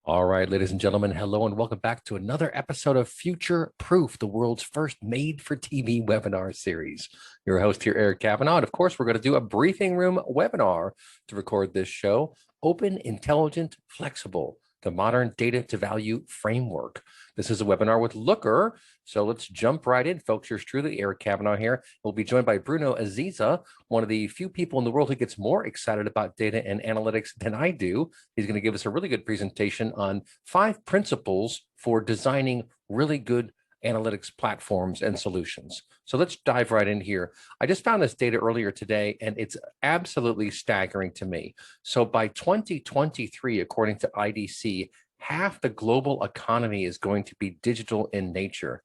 All right, ladies and gentlemen, hello and welcome back to another episode of Future Proof, the world's first made for TV webinar series. Your host here, Eric Kavanagh. And of course, we're going to do a briefing room webinar to record this show. Open, intelligent, flexible, the modern data to value framework. This is a webinar with Looker. So let's jump right in, folks. Yours truly, Eric Kavanagh here. We'll be joined by Bruno Aziza, one of the few people in the world who gets more excited about data and analytics than I do. He's going to give us a really good presentation on 5 principles for designing really good analytics platforms and solutions. So let's dive right in here. I just found this data earlier today, and it's absolutely staggering to me. So by 2023, according to IDC, half the global economy is going to be digital in nature.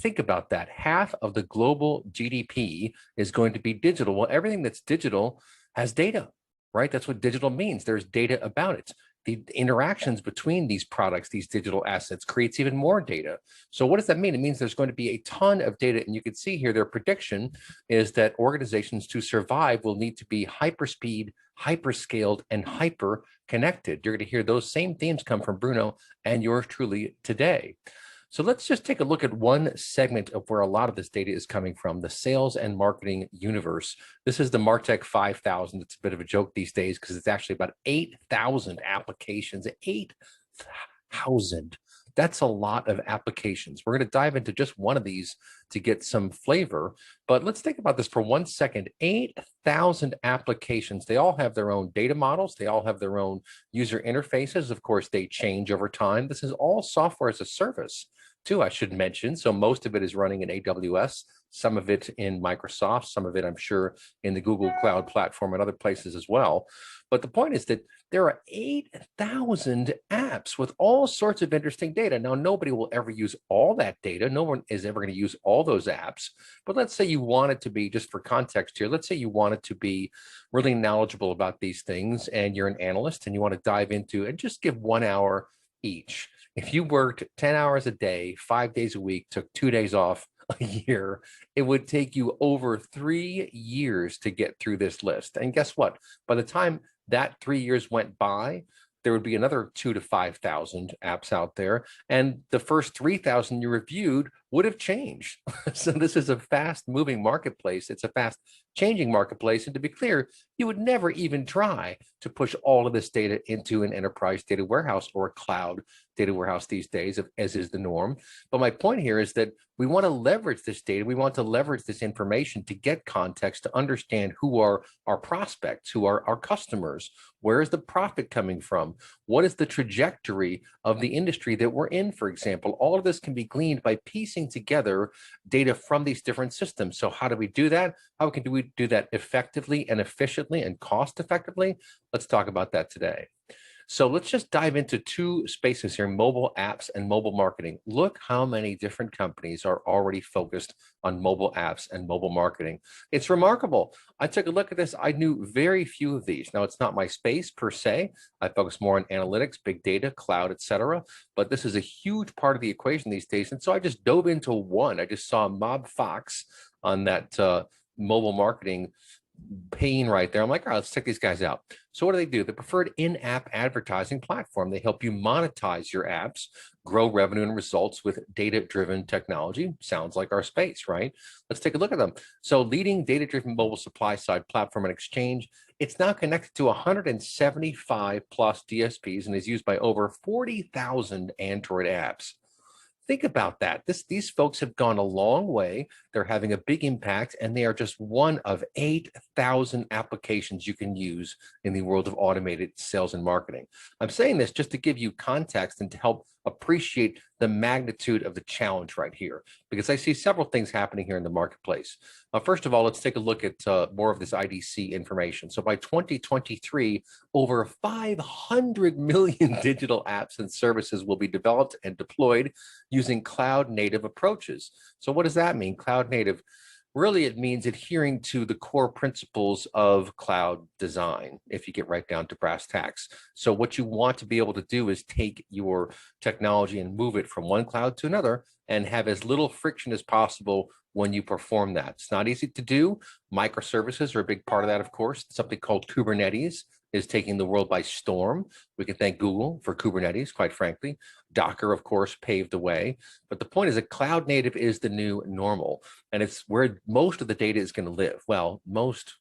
Think about that. Half of the global GDP is going to be digital. Well, everything that's digital has data, right? That's what digital means. There's data about it. The interactions between these products, these digital assets, creates even more data. So what does that mean? It means there's going to be a ton of data. And you can see here, their prediction is that organizations to survive will need to be hyperspeed, hyperscaled, and hyper connected. You're going to hear those same themes come from Bruno and yours truly today. So let's just take a look at one segment of where a lot of this data is coming from, the sales and marketing universe. This is the Martech 5000. It's a bit of a joke these days because it's actually about 8,000 applications. 8,000. That's a lot of applications. We're going to dive into just one of these to get some flavor. But let's think about this for 1 second. 8,000 applications. They all have their own data models. They all have their own user interfaces. Of course, they change over time. This is all software as a service, too, I should mention. So most of it is running in AWS, some of it in Microsoft, some of it, I'm sure, in the Google Cloud platform and other places as well. But the point is that there are 8,000 apps with all sorts of interesting data. Now, nobody will ever use all that data. No one is ever going to use all those apps. But let's say you want it to be, just for context here, let's say you want it to be really knowledgeable about these things and you're an analyst and you want to dive into and just give 1 hour each. If you worked 10 hours a day, 5 days a week, took 2 days off a year, it would take you over 3 years to get through this list. And guess what? By the time that 3 years went by, there would be another 2,000 to 5,000 apps out there. And the first 3,000 you reviewed would have changed. So this is a fast moving marketplace. It's a fast changing marketplace. And to be clear, you would never even try to push all of this data into an enterprise data warehouse or a cloud data warehouse these days, as is the norm. But my point here is that we want to leverage this data. We want to leverage this information to get context, to understand who are our prospects, who are our customers, where is the profit coming from, what is the trajectory of the industry that we're in, for example. All of this can be gleaned by piecing together data from these different systems. So how do we do that? How can we do that effectively and efficiently and cost effectively? Let's talk about that today. So let's just dive into 2 spaces here, mobile apps and mobile marketing. Look how many different companies are already focused on mobile apps and mobile marketing. It's remarkable. I took a look at this. I knew very few of these. Now, it's not my space per se. I focus more on analytics, big data, cloud, etc. But this is a huge part of the equation these days. And so I just dove into one. I just saw Mob Fox on that mobile marketing pane right there. I'm like, all right, let's check these guys out. So what do? The preferred in-app advertising platform. They help you monetize your apps, grow revenue and results with data-driven technology. Sounds like our space, right? Let's take a look at them. So leading data-driven mobile supply-side platform and exchange. It's now connected to 175 plus DSPs and is used by over 40,000 Android apps. Think about that. These folks have gone a long way. They're having a big impact, and they are just one of 8,000 applications you can use in the world of automated sales and marketing. I'm saying this just to give you context and to help appreciate the magnitude of the challenge right here, because I see several things happening here in the marketplace. First of all, let's take a look at more of this IDC information. So by 2023, over 500 million digital apps and services will be developed and deployed using cloud native approaches. So what does that mean, cloud native? Really, it means adhering to the core principles of cloud design, if you get right down to brass tacks. So what you want to be able to do is take your technology and move it from one cloud to another and have as little friction as possible when you perform that. It's not easy to do. Microservices are a big part of that, of course. Something called Kubernetes is taking the world by storm. We can thank Google for Kubernetes, quite frankly. Docker, of course, paved the way. But the point is that cloud native is the new normal, and it's where most of the data is going to live. Well, most,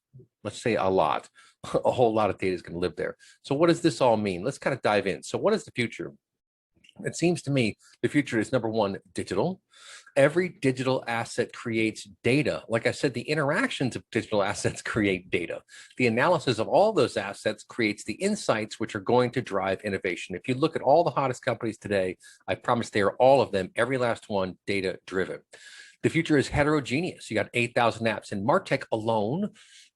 let's say a lot, a whole lot of data is going to live there. So what does this all mean? Let's kind of dive in. So what is the future? It seems to me the future is, number one, digital. Every digital asset creates data. Like I said, the interactions of digital assets create data. The analysis of all those assets creates the insights which are going to drive innovation. If you look at all the hottest companies today, I promise they are all of them, every last one, data driven. The future is heterogeneous. You got 8,000 apps in MarTech alone,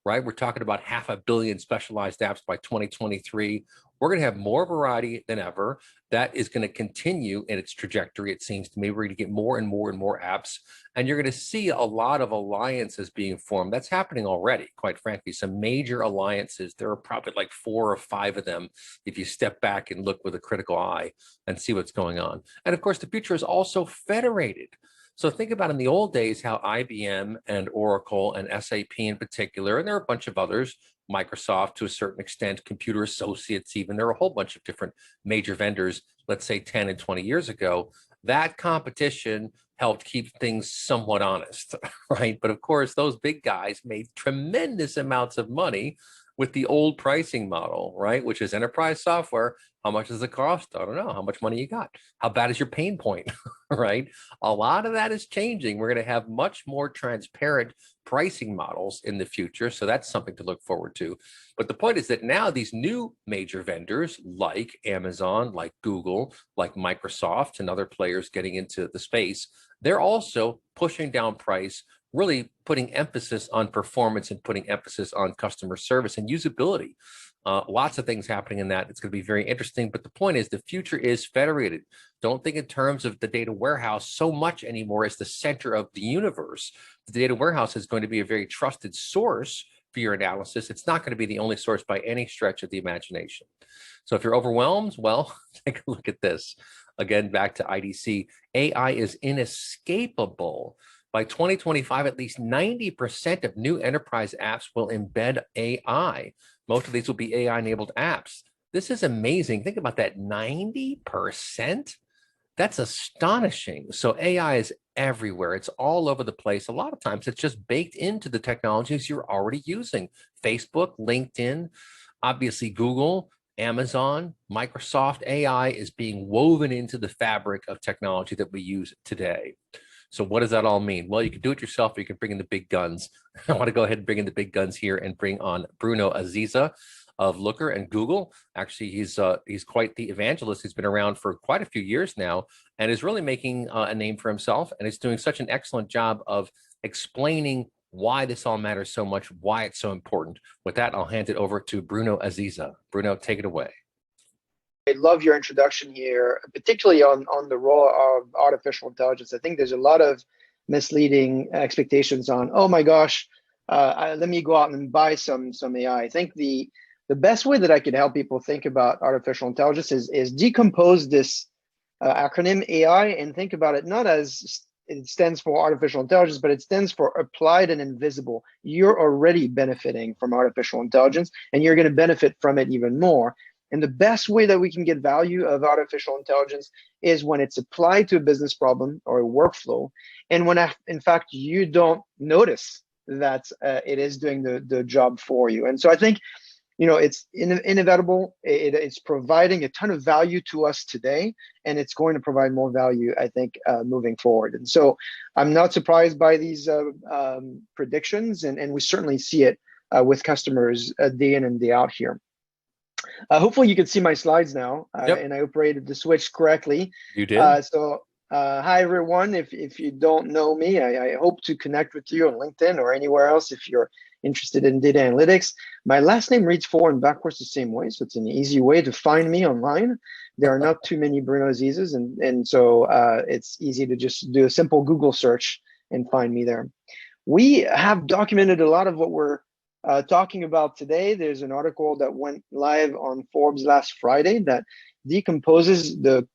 right? We're talking about 500 million specialized apps by 2023. We're going to have more variety than ever. That is going to continue in its trajectory, it seems to me. We're going to get more and more and more apps, and you're going to see a lot of alliances being formed. That's happening already, quite frankly. Some major alliances. There are probably like 4 or 5 of them if you step back and look with a critical eye and see what's going on. And of course, the future is also federated. So think about in the old days how IBM and Oracle and SAP in particular, and there are a bunch of others, Microsoft to a certain extent, Computer Associates even, there are a whole bunch of different major vendors, let's say 10 and 20 years ago. That competition helped keep things somewhat honest, right? But of course, those big guys made tremendous amounts of money with the old pricing model, right? Which is enterprise software. How much does it cost? I don't know. How much money you got? How bad is your pain point, right? A lot of that is changing. We're going to have much more transparent pricing models in the future. So that's something to look forward to. But the point is that now these new major vendors like Amazon, like Google, like Microsoft and other players getting into the space, they're also pushing down price, really putting emphasis on performance and putting emphasis on customer service and usability. Lots of things happening in that. It's going to be very interesting. But the point is the future is federated. Don't think in terms of the data warehouse so much anymore as the center of the universe. The data warehouse is going to be a very trusted source for your analysis. It's not going to be the only source by any stretch of the imagination. So if you're overwhelmed, well, take a look at this. Again, back to IDC, AI is inescapable. By 2025, at least 90% of new enterprise apps will embed AI. Most of these will be AI-enabled apps. This is amazing. Think about that, 90%? That's astonishing. So AI is everywhere. It's all over the place. A lot of times it's just baked into the technologies you're already using. Facebook, LinkedIn, obviously Google, Amazon, Microsoft. AI is being woven into the fabric of technology that we use today. So what does that all mean? Well, you can do it yourself, or you can bring in the big guns. I want to go ahead and bring in the big guns here and bring on Bruno Aziza of Looker and Google. Actually, he's quite the evangelist. He's been around for quite a few years now and is really making a name for himself. And is doing such an excellent job of explaining why this all matters so much, why it's so important. With that, I'll hand it over to Bruno Aziza. Bruno, take it away. I love your introduction here, particularly on the role of artificial intelligence. I think there's a lot of misleading expectations on, oh my gosh, let me go out and buy some AI. I think the best way that I could help people think about artificial intelligence is decompose this acronym AI and think about it not as it stands for artificial intelligence, but it stands for applied and invisible. You're already benefiting from artificial intelligence, and you're going to benefit from it even more. And the best way that we can get value of artificial intelligence is when it's applied to a business problem or a workflow, and when, in fact, you don't notice that it is doing the job for you. And so I think, it's inevitable. It's providing a ton of value to us today, and it's going to provide more value, I think, moving forward. And so I'm not surprised by these predictions, and we certainly see it with customers day in and day out here. Hopefully you can see my slides now, Yep. And I operated the switch correctly. You did. Hi everyone. If you don't know me, I hope to connect with you on LinkedIn or anywhere else if you're interested in data analytics. My last name reads forward and backwards the same way, so it's an easy way to find me online. There are not too many Bruno Azizas, and so it's easy to just do a simple Google search and find me there. We have documented a lot of what we're talking about today. There's an article that went live on Forbes last Friday that decomposes the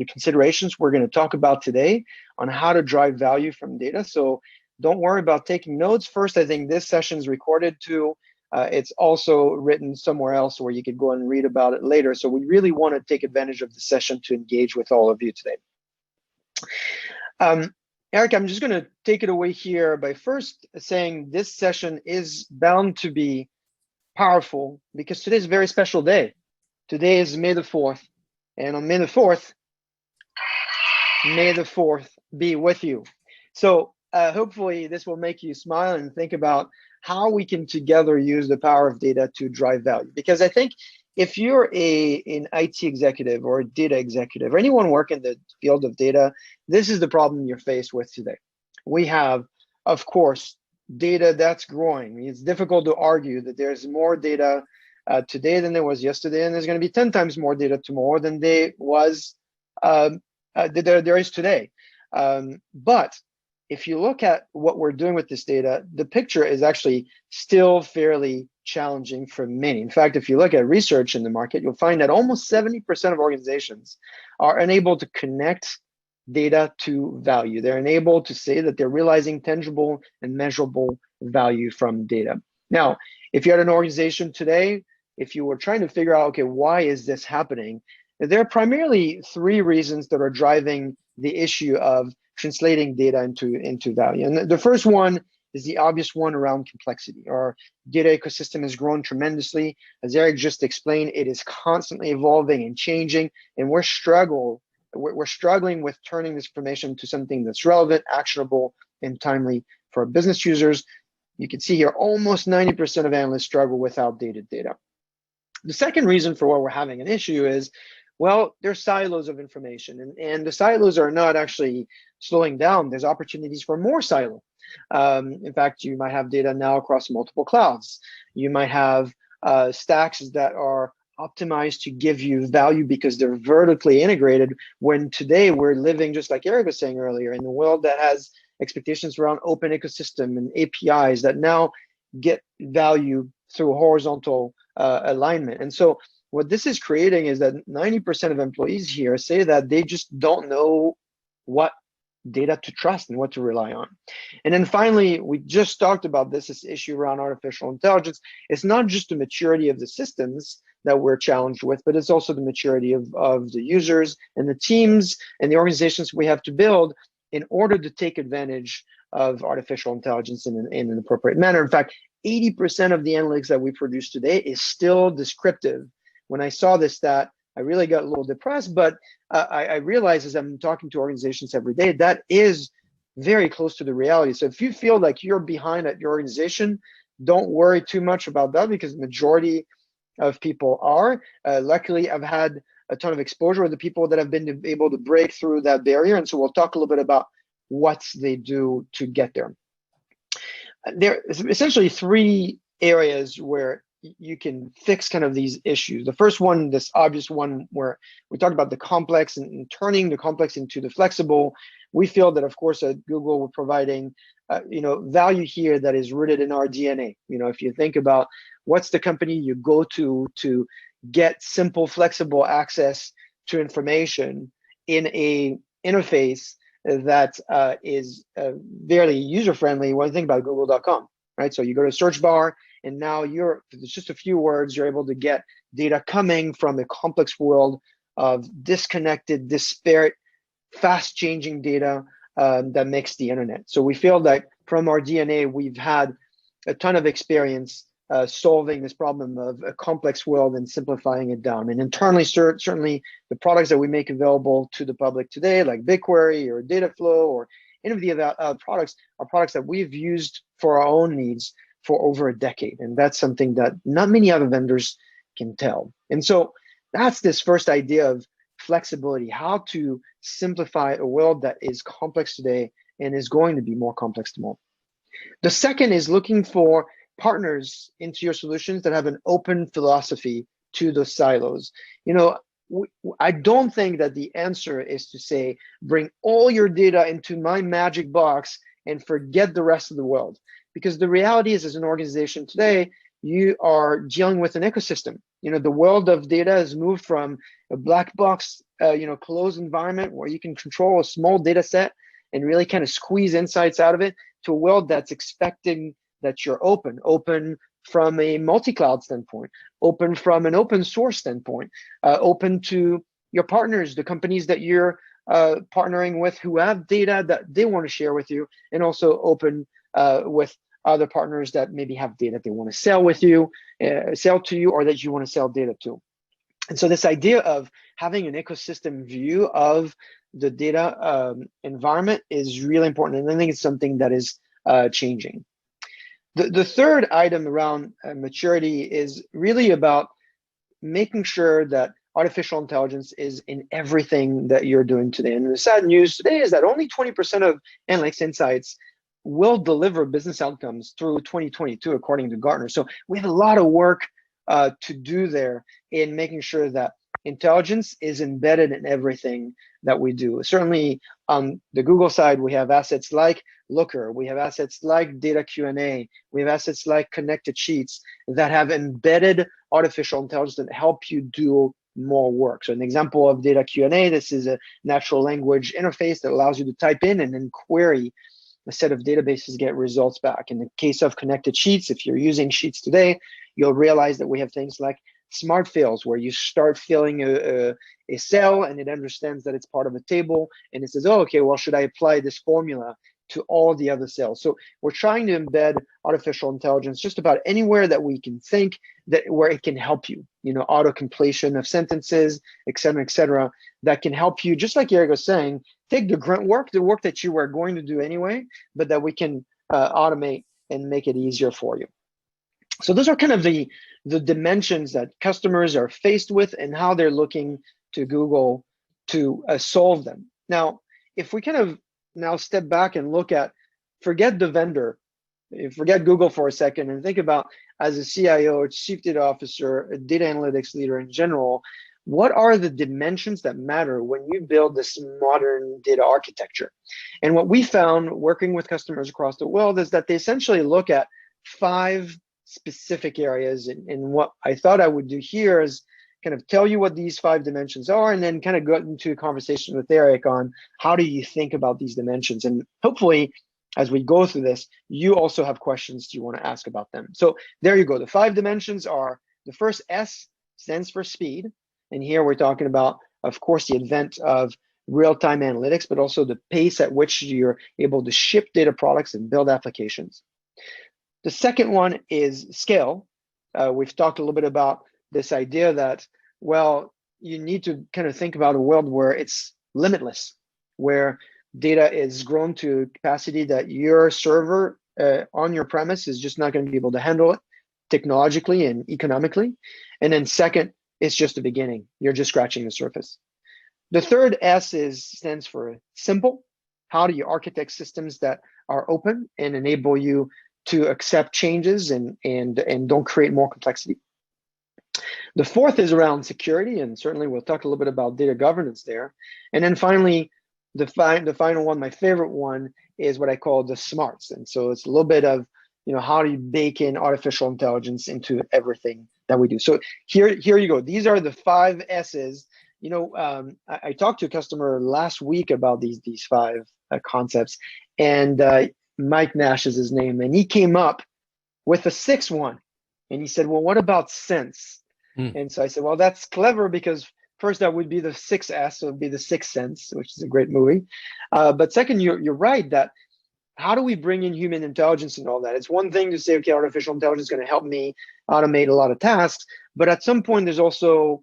considerations we're going to talk about today on how to drive value from data. So don't worry about taking notes. First, I think this session is recorded too. It's also written somewhere else where you could go and read about it later. So we really want to take advantage of the session to engage with all of you today. Eric, I'm just going to take it away here by first saying this session is bound to be powerful because today is a very special day. Today is May the 4th, and on May the 4th, may the 4th be with you. So hopefully this will make you smile and think about how we can together use the power of data to drive value. Because I think if you're an IT executive or a data executive or anyone working in the field of data, this is the problem you're faced with today. We have, of course, data that's growing. It's difficult to argue that there's more data today than there was yesterday, and there's going to be 10 times more data tomorrow than there is today. But if you look at what we're doing with this data, the picture is actually still fairly challenging for many. In fact, if you look at research in the market, you'll find that almost 70% of organizations are unable to connect data to value. They're unable to say that they're realizing tangible and measurable value from data. Now, if you're at an organization today, if you were trying to figure out, okay, why is this happening? There are primarily three reasons that are driving the issue of translating data into value. And the first one is the obvious one around complexity. Our data ecosystem has grown tremendously. As Eric just explained, it is constantly evolving and changing, and we're struggling with turning this information to something that's relevant, actionable, and timely for our business users. You can see here, almost 90% of analysts struggle with outdated data. The second reason for why we're having an issue is, well, there's silos of information, and the silos are not actually slowing down. There's opportunities for more silo. In fact, you might have data now across multiple clouds. You might have stacks that are optimized to give you value because they're vertically integrated, when today we're living, just like Eric was saying earlier, in a world that has expectations around open ecosystem and APIs that now get value through horizontal alignment. And so what this is creating is that 90% of employees here say that they just don't know what data to trust and what to rely on. And then finally, we just talked about this issue around artificial intelligence. It's not just the maturity of the systems that we're challenged with, but it's also the maturity of the users and the teams and the organizations we have to build in order to take advantage of artificial intelligence in an appropriate manner. In fact, 80% of the analytics that we produce today is still descriptive. When I saw this stat, I really got a little depressed, but I realized as I'm talking to organizations every day, that is very close to the reality. So if you feel like you're behind at your organization, don't worry too much about that, because the majority of people are. Luckily, I've had a ton of exposure with the people that have been able to break through that barrier. And so we'll talk a little bit about what they do to get there. There is essentially three areas where you can fix kind of these issues. The first one, this obvious one, where we talked about the complex and turning the complex into the flexible. We feel that, of course, at Google, we're providing value here that is rooted in our DNA. If you think about what's the company you go to get simple, flexible access to information in a interface that is very user-friendly, when you think about google.com, right? So you go to a search bar, and now it's just a few words, you're able to get data coming from a complex world of disconnected, disparate, fast-changing data that makes the internet. So we feel that from our DNA, we've had a ton of experience solving this problem of a complex world and simplifying it down. And internally, certainly the products that we make available to the public today, like BigQuery or Dataflow or any of the products, are products that we've used for our own needs for over a decade. And that's something that not many other vendors can tell. And so that's this first idea of flexibility, how to simplify a world that is complex today and is going to be more complex tomorrow. The second is looking for partners into your solutions that have an open philosophy to those silos. I don't think that the answer is to say, bring all your data into my magic box and forget the rest of the world. Because the reality is, as an organization today, you are dealing with an ecosystem. The world of data has moved from a black box, closed environment where you can control a small data set and really kind of squeeze insights out of it, to a world that's expecting that you're open from a multi-cloud standpoint, open from an open source standpoint, open to your partners, the companies that you're partnering with who have data that they want to share with you, and also open with other partners that maybe have data they want to sell with you, sell to you, or that you want to sell data to. And so this idea of having an ecosystem view of the data environment is really important. And I think it's something that is changing. The third item around maturity is really about making sure that artificial intelligence is in everything that you're doing today. And the sad news today is that only 20% of analytics insights will deliver business outcomes through 2022, according to Gartner. So we have a lot of work to do there in making sure that intelligence is embedded in everything that we do. Certainly on the Google side, we have assets like Looker, we have assets like Data Q&A, we have assets like Connected Sheets that have embedded artificial intelligence that help you do more work. So an example of Data Q&A, this is a natural language interface that allows you to type in and then query a set of databases, get results back. In the case of Connected Sheets, if you're using Sheets today, you'll realize that we have things like smart fills, where you start filling a cell and it understands that it's part of a table, and it says, oh, okay, well, should I apply this formula to all the other cells? So we're trying to embed artificial intelligence just about anywhere that we can think that where it can help you, auto completion of sentences, et cetera, that can help you, just like Eric was saying, take the grunt work, the work that you were going to do anyway, but that we can automate and make it easier for you. So those are kind of the dimensions that customers are faced with and how they're looking to Google to solve them. Now, if we kind of now step back and look at, forget the vendor, forget Google for a second, and think about, as a CIO, a chief data officer, a data analytics leader in general, what are the dimensions that matter when you build this modern data architecture? And what we found working with customers across the world is that they essentially look at 5 specific areas. And what I thought I would do here is kind of tell you what these 5 dimensions are, and then kind of go into a conversation with Eric on how do you think about these dimensions. And hopefully, as we go through this, you also have questions you want to ask about them. So there you go. The 5 dimensions are, the first S stands for speed. And here we're talking about, of course, the advent of real-time analytics, but also the pace at which you're able to ship data products and build applications. The second one is scale. We've talked a little bit about this idea that, well, you need to kind of think about a world where it's limitless, where data is grown to a capacity that your server on your premise is just not going to be able to handle it technologically and economically. And then second, it's just the beginning. You're just scratching the surface. The third S stands for simple. How do you architect systems that are open and enable you to accept changes and don't create more complexity? The fourth is around security, and certainly we'll talk a little bit about data governance there. And then finally, the final one, my favorite one, is what I call the smarts. And so it's a little bit of, how do you bake in artificial intelligence into everything that we do? So here you go. These are the 5 S's. I talked to a customer last week about these 5 concepts, and Mike Nash is his name, and he came up with a 6th one, and he said, well, what about sense? And so I said, well, that's clever, because first that would be the 6th S, so it would be the 6th Sense, which is a great movie. But second, you're right that how do we bring in human intelligence and all that? It's one thing to say, okay, artificial intelligence is going to help me automate a lot of tasks, but at some point there's also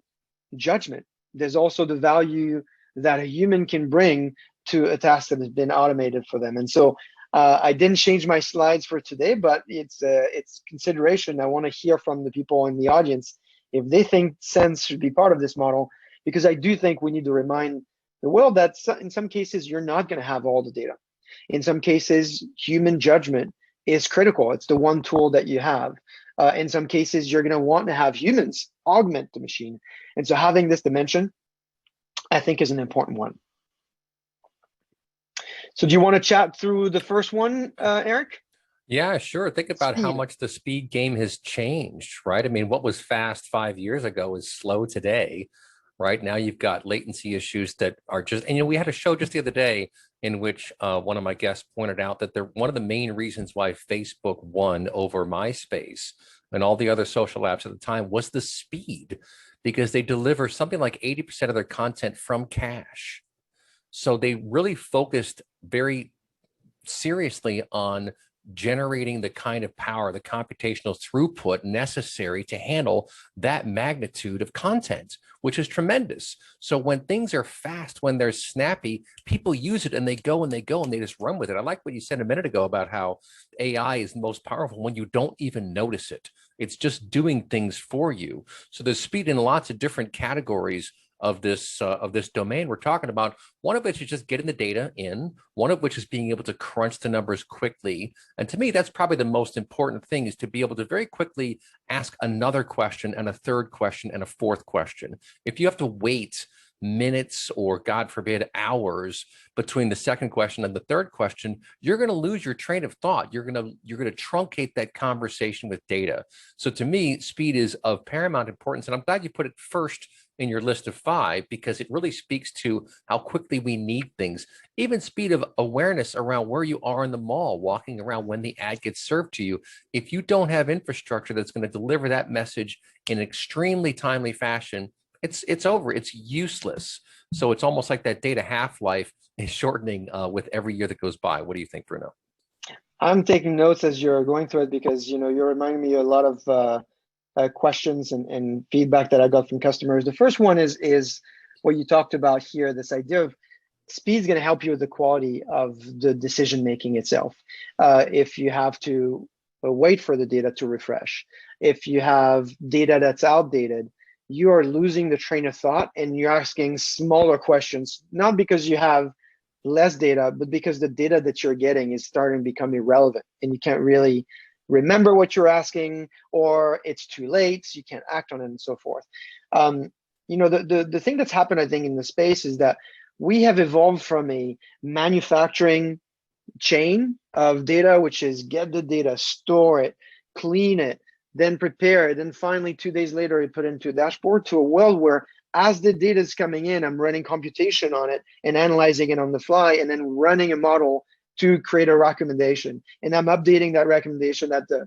judgment. There's also the value that a human can bring to a task that has been automated for them. And so I didn't change my slides for today, but it's consideration. I want to hear from the people in the audience if they think sense should be part of this model, because I do think we need to remind the world that in some cases, you're not going to have all the data. In some cases, human judgment is critical. It's the one tool that you have. In some cases, you're going to want to have humans augment the machine. And so having this dimension, I think, is an important one. So do you want to chat through the first one, Eric? Yeah, sure. Think about how much the speed game has changed, right? I mean, what was fast 5 years ago is slow today, right? Now you've got latency issues that are just, and we had a show just the other day in which one of my guests pointed out that one of the main reasons why Facebook won over MySpace and all the other social apps at the time was the speed, because they deliver something like 80% of their content from cache. So they really focused very seriously on generating the kind of power, the computational throughput necessary to handle that magnitude of content, which is tremendous. So when things are fast, when they're snappy, people use it and they go and they go and they just run with it. I like what you said a minute ago about how AI is most powerful when you don't even notice it. It's just doing things for you. So there's speed in lots of different categories of this domain we're talking about. One of which is just getting the data in, one of which is being able to crunch the numbers quickly. And to me, that's probably the most important thing, is to be able to very quickly ask another question and a third question and a fourth question. If you have to wait minutes or, God forbid, hours between the second question and the third question, you're going to lose your train of thought. You're going to truncate that conversation with data. So to me, speed is of paramount importance. And I'm glad you put it first in your list of 5, because it really speaks to how quickly we need things. Even speed of awareness around where you are in the mall, walking around when the ad gets served to you. If you don't have infrastructure that's going to deliver that message in an extremely timely fashion, it's over. It's useless. So it's almost like that data half-life is shortening with every year that goes by. What do you think, Bruno? I'm taking notes as you're going through it, because you're reminding me a lot of questions and feedback that I got from customers. The first one is what you talked about here, this idea of speed is going to help you with the quality of the decision making itself. If you have to wait for the data to refresh, if you have data that's outdated, you are losing the train of thought and you're asking smaller questions, not because you have less data, but because the data that you're getting is starting to become irrelevant and you can't really remember what you're asking, or it's too late, so you can't act on it, and so forth. The thing that's happened, I think, in the space is that we have evolved from a manufacturing chain of data, which is get the data, store it, clean it, then prepare it, and finally 2 days later you put it into a dashboard, to a world where as the data is coming in, I'm running computation on it and analyzing it on the fly, and then running a model to create a recommendation. And I'm updating that recommendation at the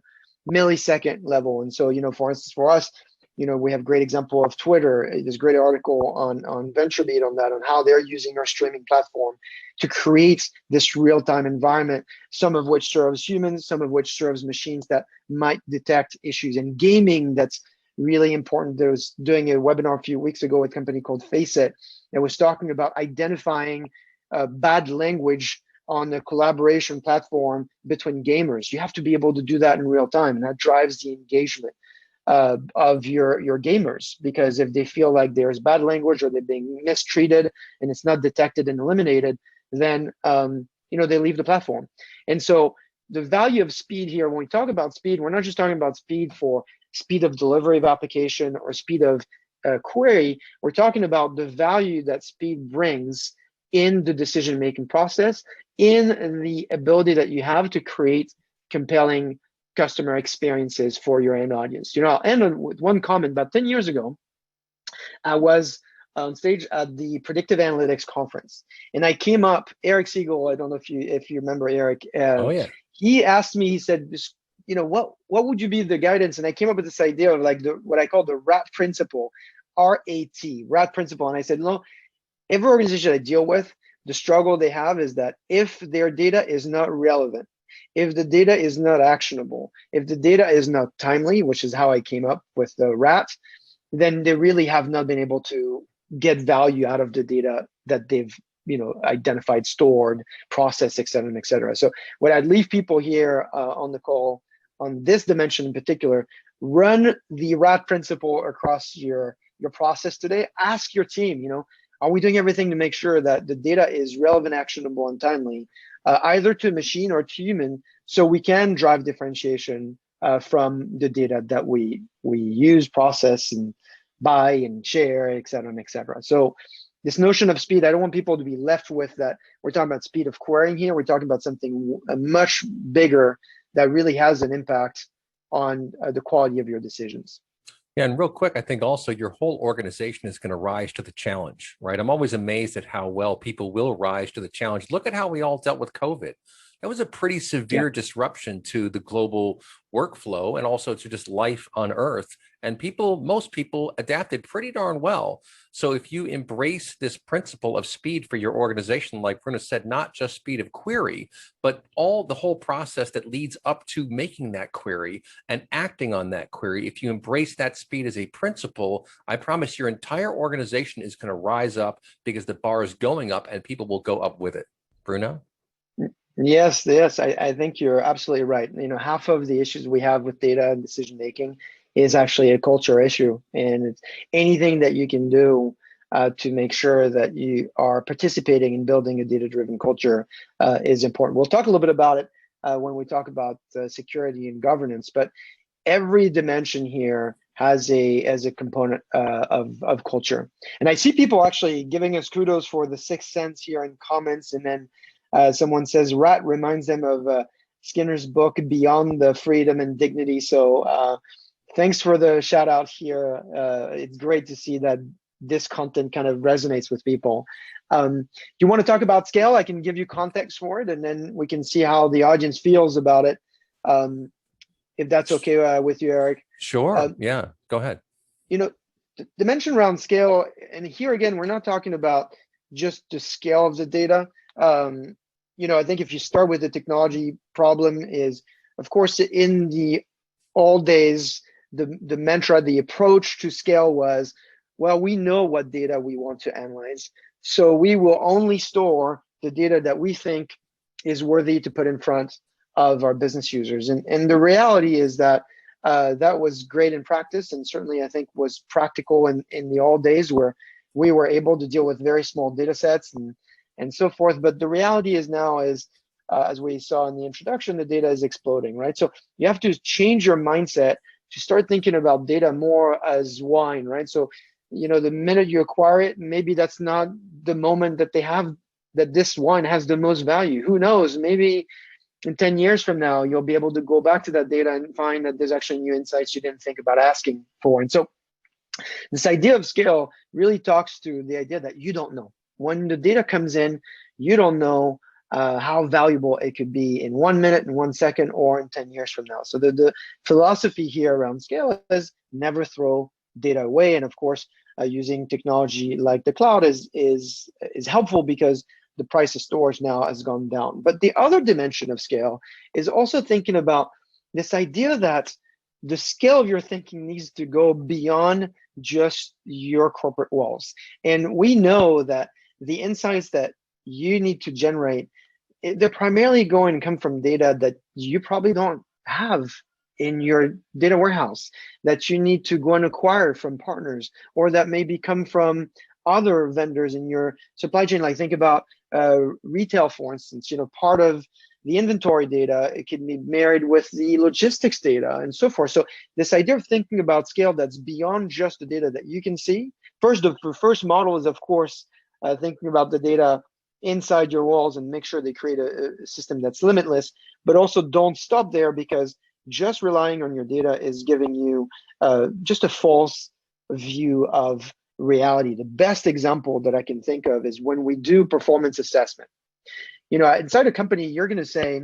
millisecond level. And so, for instance, for us, we have a great example of Twitter. There's a great article on VentureBeat on that, on how they're using our streaming platform to create this real-time environment, some of which serves humans, some of which serves machines that might detect issues. In gaming, that's really important. There was doing a webinar a few weeks ago with a company called Faceit that was talking about identifying bad language on the collaboration platform between gamers. You have to be able to do that in real time, and that drives the engagement of your gamers, because if they feel like there's bad language or they're being mistreated and it's not detected and eliminated, then they leave the platform. And so the value of speed here, when we talk about speed, we're not just talking about speed for speed of delivery of application or speed of query. We're talking about the value that speed brings in the decision-making process, in the ability that you have to create compelling customer experiences for your end audience. I'll end with one comment. About 10 years ago, I was on stage at the Predictive Analytics Conference, and I came up, Eric Siegel, I don't know if you remember Eric. Oh, yeah. He asked me, he said, what would you be the guidance? And I came up with this idea of like what I call the RAT principle, RAT principle. And I said, no, every organization I deal with, the struggle they have is that if their data is not relevant, if the data is not actionable, if the data is not timely, which is how I came up with the RAT, then they really have not been able to get value out of the data that they've identified, stored, processed, et cetera, et cetera. So what I'd leave people here on the call on this dimension in particular, run the RAT principle across your process today. Ask your team, are we doing everything to make sure that the data is relevant, actionable, and timely, either to a machine or to human, so we can drive differentiation from the data that we use, process, and buy and share, et cetera, et cetera. So this notion of speed, I don't want people to be left with that. We're talking about speed of querying here. We're talking about something much bigger that really has an impact on the quality of your decisions. Yeah, and real quick, I think also your whole organization is going to rise to the challenge, right? I'm always amazed at how well people will rise to the challenge. Look at how we all dealt with COVID. that was a pretty Yeah. severe disruption to the global workflow and also to just life on Earth. And most people adapted pretty darn well. So if you embrace this principle of speed for your organization, like Bruno said, not just speed of query, but the whole process that leads up to making that query and acting on that query, if you embrace that speed as a principle, I promise your entire organization is going to rise up because the bar is going up and people will go up with it. Bruno? Yes, I think you're absolutely right. Half of the issues we have with data and decision making is actually a culture issue, and it's anything that you can do to make sure that you are participating in building a data-driven culture is important. We'll talk a little bit about it when we talk about security and governance, but every dimension here has a component of culture. And I see people actually giving us kudos for the sixth sense here in comments, and then someone says rat reminds them of Skinner's book Beyond the Freedom and Dignity. So thanks for the shout out here. It's great to see that this content kind of resonates with people. Do you want to talk about scale? I can give you context for it, and then we can see how the audience feels about it. If that's okay with you, Eric. Sure. Yeah, go ahead. Dimension around scale, and here again, we're not talking about just the scale of the data. I think if you start with the technology problem is, of course, in the old days, the mantra, the approach to scale was, well, we know what data we want to analyze, so we will only store the data that we think is worthy to put in front of our business users. And the reality is that that was great in practice, and certainly I think was practical in the old days where we were able to deal with very small data sets and so forth. But the reality is now is, as we saw in the introduction, the data is exploding, right? So you have to change your mindset to start thinking about data more as wine, right? So, the minute you acquire it, maybe that's not the moment that this wine has the most value. Who knows? Maybe in 10 years from now, you'll be able to go back to that data and find that there's actually new insights you didn't think about asking for. And so this idea of scale really talks to the idea that you don't know. When the data comes in, you don't know how valuable it could be in 1 minute, in 1 second, or in 10 years from now. So the philosophy here around scale is never throw data away. And of course, using technology like the cloud is helpful because the price of storage now has gone down. But the other dimension of scale is also thinking about this idea that the scale of your thinking needs to go beyond just your corporate walls. And we know that the insights that you need to generate, they're primarily going to come from data that you probably don't have in your data warehouse, that you need to go and acquire from partners, or that maybe come from other vendors in your supply chain. Like think about retail, for instance. Part of the inventory data, it can be married with the logistics data and so forth. So this idea of thinking about scale that's beyond just the data that you can see. First, the first model is, of course, thinking about the data inside your walls and make sure they create a system that's limitless, but also don't stop there, because just relying on your data is giving you just a false view of reality. The best example that I can think of is when we do performance assessment. Inside a company, you're going to say,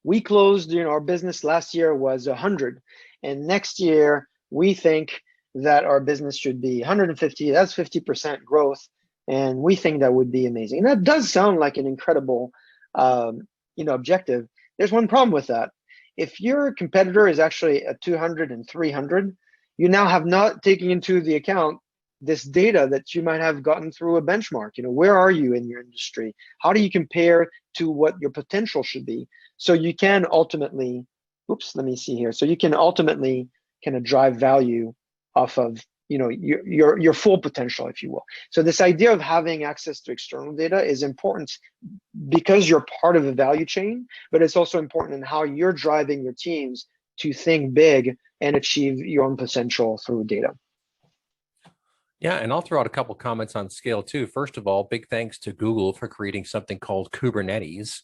we closed, our business last year was 100, and next year we think that our business should be 150. That's 50% growth, and we think that would be amazing. And that does sound like an incredible, objective. There's one problem with that. If your competitor is actually at 200 and 300, you now have not taken into the account this data that you might have gotten through a benchmark. Where are you in your industry? How do you compare to what your potential should be? So you can ultimately, So you can ultimately kind of drive value off of, your full potential, if you will. So this idea of having access to external data is important because you're part of a value chain, but it's also important in how you're driving your teams to think big and achieve your own potential through data. Yeah, and I'll throw out a couple comments on scale too. First of all, big thanks to Google for creating something called Kubernetes,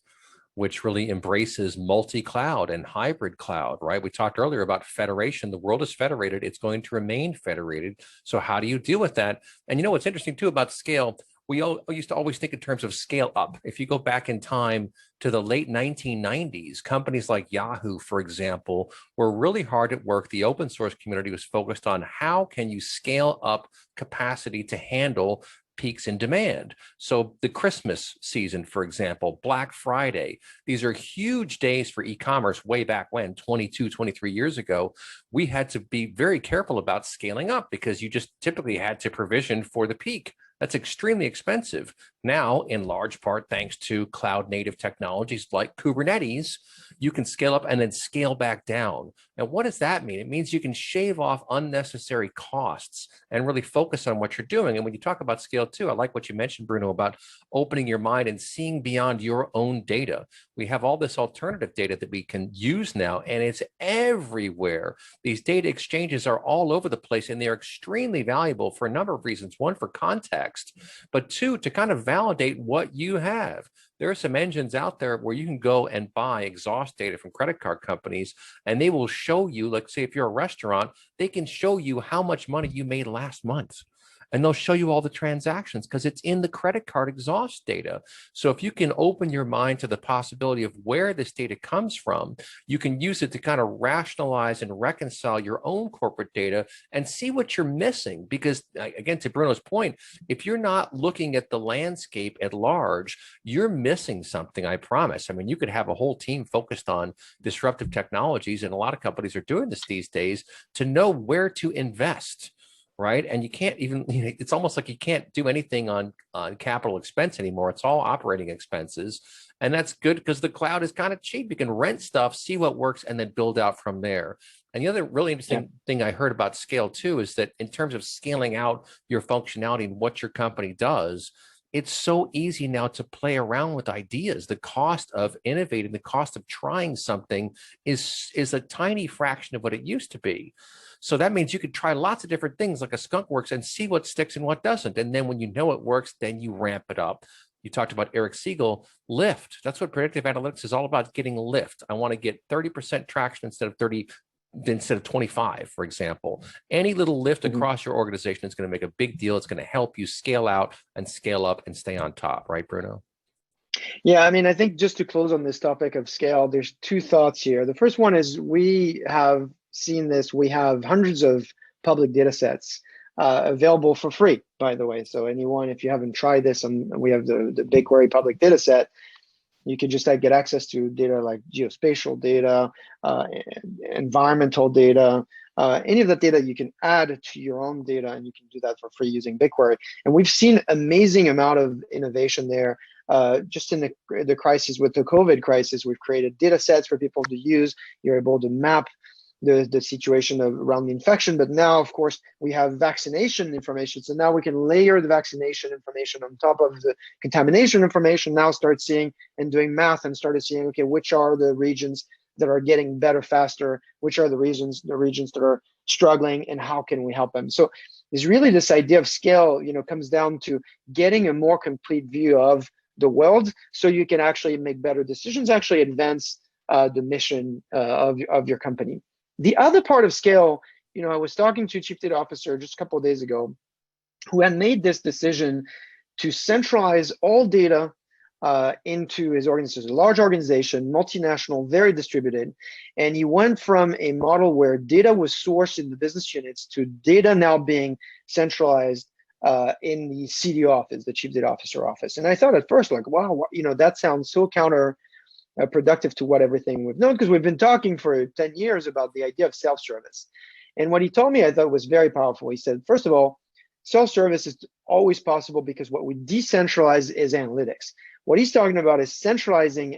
which really embraces multi-cloud and hybrid cloud, right? We talked earlier about federation. The world is federated. It's going to remain federated. So how do you deal with that? And what's interesting too about scale, we used to always think in terms of scale up. If you go back in time to the late 1990s, companies like Yahoo, for example, were really hard at work. The open source community was focused on how can you scale up capacity to handle peaks in demand. So the Christmas season, for example, Black Friday, these are huge days for e-commerce way back when, 22, 23 years ago. We had to be very careful about scaling up because you just typically had to provision for the peak. That's extremely expensive. Now, in large part, thanks to cloud native technologies like Kubernetes, you can scale up and then scale back down. And what does that mean? It means you can shave off unnecessary costs and really focus on what you're doing. And when you talk about scale too, I like what you mentioned, Bruno, about opening your mind and seeing beyond your own data. We have all this alternative data that we can use now, and it's everywhere. These data exchanges are all over the place, and they're extremely valuable for a number of reasons. One, for context, but two, to kind of validate what you have. There are some engines out there where you can go and buy exhaust data from credit card companies, and they will show you, let's say if you're a restaurant, they can show you how much money you made last month. And they'll show you all the transactions because it's in the credit card exhaust data. So if you can open your mind to the possibility of where this data comes from, you can use it to kind of rationalize and reconcile your own corporate data and see what you're missing. Because again, to Bruno's point, if you're not looking at the landscape at large, you're missing something, I promise. I mean, you could have a whole team focused on disruptive technologies, and a lot of companies are doing this these days, to know where to invest. Right. And you can't even, it's almost like you can't do anything on capital expense anymore. It's all operating expenses. And that's good because the cloud is kind of cheap. You can rent stuff, see what works, and then build out from there. And the other really interesting thing I heard about scale too is that in terms of scaling out your functionality and what your company does, it's so easy now to play around with ideas. The cost of innovating, the cost of trying something is a tiny fraction of what it used to be. So that means you could try lots of different things like a skunk works and see what sticks and what doesn't. And then when you know it works, then you ramp it up. You talked about Eric Siegel, lift. That's what predictive analytics is all about, getting lift. I want to get 30% traction instead of 25, for example. Any little lift across your organization is going to make a big deal. It's going to help you scale out and scale up and stay on top, right, Bruno? Yeah, I mean, I think just to close on this topic of scale, there's two thoughts here. The first one is we have seen this. We have hundreds of public data sets available for free, by the way. So anyone, if you haven't tried this, we have the BigQuery public data set. You can just get access to data like geospatial data, environmental data, any of that data you can add to your own data, and you can do that for free using BigQuery. And we've seen amazing amount of innovation there. Just in the crisis with the COVID crisis, we've created data sets for people to use. You're able to map the situation around the infection, but now, of course, we have vaccination information. So now we can layer the vaccination information on top of the contamination information. Now start seeing and doing math and started seeing, okay, which are the regions that are getting better faster, which are the regions that are struggling, and how can we help them? So there's really this idea of scale, comes down to getting a more complete view of the world so you can actually make better decisions, actually advance the mission of your company. The other part of scale, I was talking to a chief data officer just a couple of days ago who had made this decision to centralize all data into his organization, a large organization, multinational, very distributed. And he went from a model where data was sourced in the business units to data now being centralized in the CDO office, the chief data officer office. And I thought at first, like, wow, that sounds so counterproductive to what everything we've known, because we've been talking for 10 years about the idea of self-service. And what he told me, I thought was very powerful. He said, first of all, self-service is always possible because what we decentralize is analytics. What he's talking about is centralizing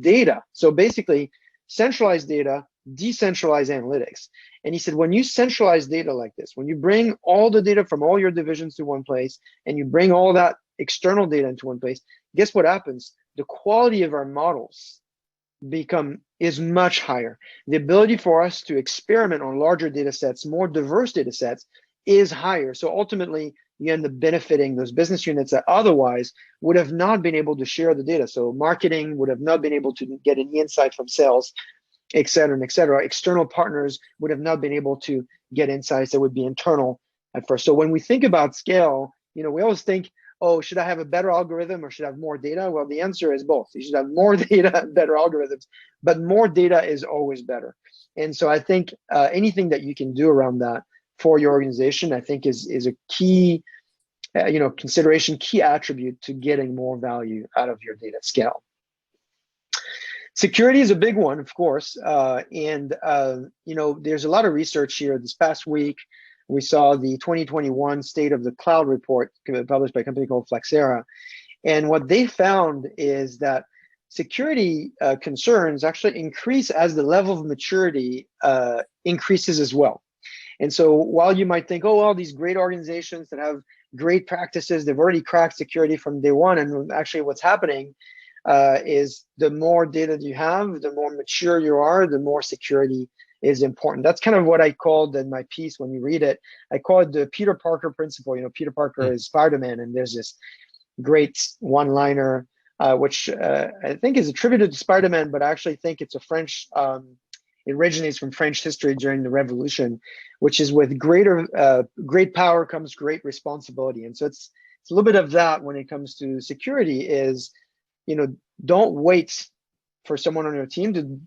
data. So basically, centralized data, decentralized analytics. And he said, when you centralize data like this, when you bring all the data from all your divisions to one place, and you bring all that external data into one place, guess what happens? The quality of our models is much higher. The ability for us to experiment on larger data sets, more diverse data sets, is higher. So ultimately, you end up benefiting those business units that otherwise would have not been able to share the data. So marketing would have not been able to get any insight from sales, et cetera, et cetera. External partners would have not been able to get insights that would be internal at first. So when we think about scale, we always think, oh, should I have a better algorithm or should I have more data? Well, the answer is both. You should have more data and better algorithms, but more data is always better. And so I think anything that you can do around that for your organization, I think is a key, consideration, key attribute to getting more value out of your data scale. Security is a big one, of course, and there's a lot of research here. This past week, we saw the 2021 State of the Cloud report published by a company called Flexera, and what they found is that security concerns actually increase as the level of maturity increases as well. And so while you might think, oh, well, these great organizations that have great practices, they've already cracked security from day one, and actually what's happening is the more data you have, the more mature you are, the more security is important. That's kind of what I called in my piece when you read it. I call it the Peter Parker principle. Peter Parker is Spider-Man, and there's this great one-liner, which I think is attributed to Spider-Man, but I actually think it's a French, it originates from French history during the Revolution, which is with great power comes great responsibility. And so it's a little bit of that when it comes to security is, don't wait for someone on your team to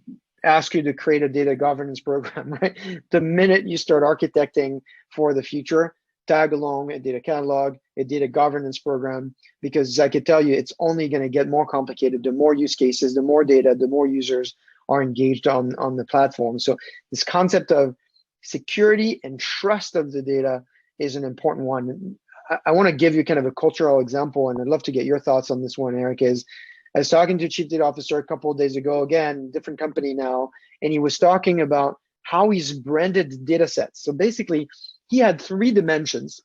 ask you to create a data governance program, right? The minute you start architecting for the future, tag along a data catalog, a data governance program, because I could tell you it's only going to get more complicated. The more use cases, the more data, the more users are engaged on the platform. So this concept of security and trust of the data is an important one. I want to give you kind of a cultural example, and I'd love to get your thoughts on this one, Eric. I was talking to a chief data officer a couple of days ago, again, different company now, and he was talking about how he's branded data sets. So basically, he had 3 dimensions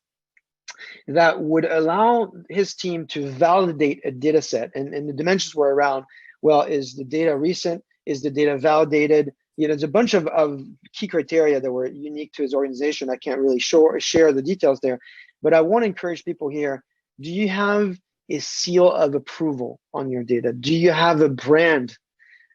that would allow his team to validate a data set. And the dimensions were around, well, is the data recent? Is the data validated? There's a bunch of key criteria that were unique to his organization. I can't really share the details there, but I want to encourage people here. Do you have a seal of approval on your data? Do you have a brand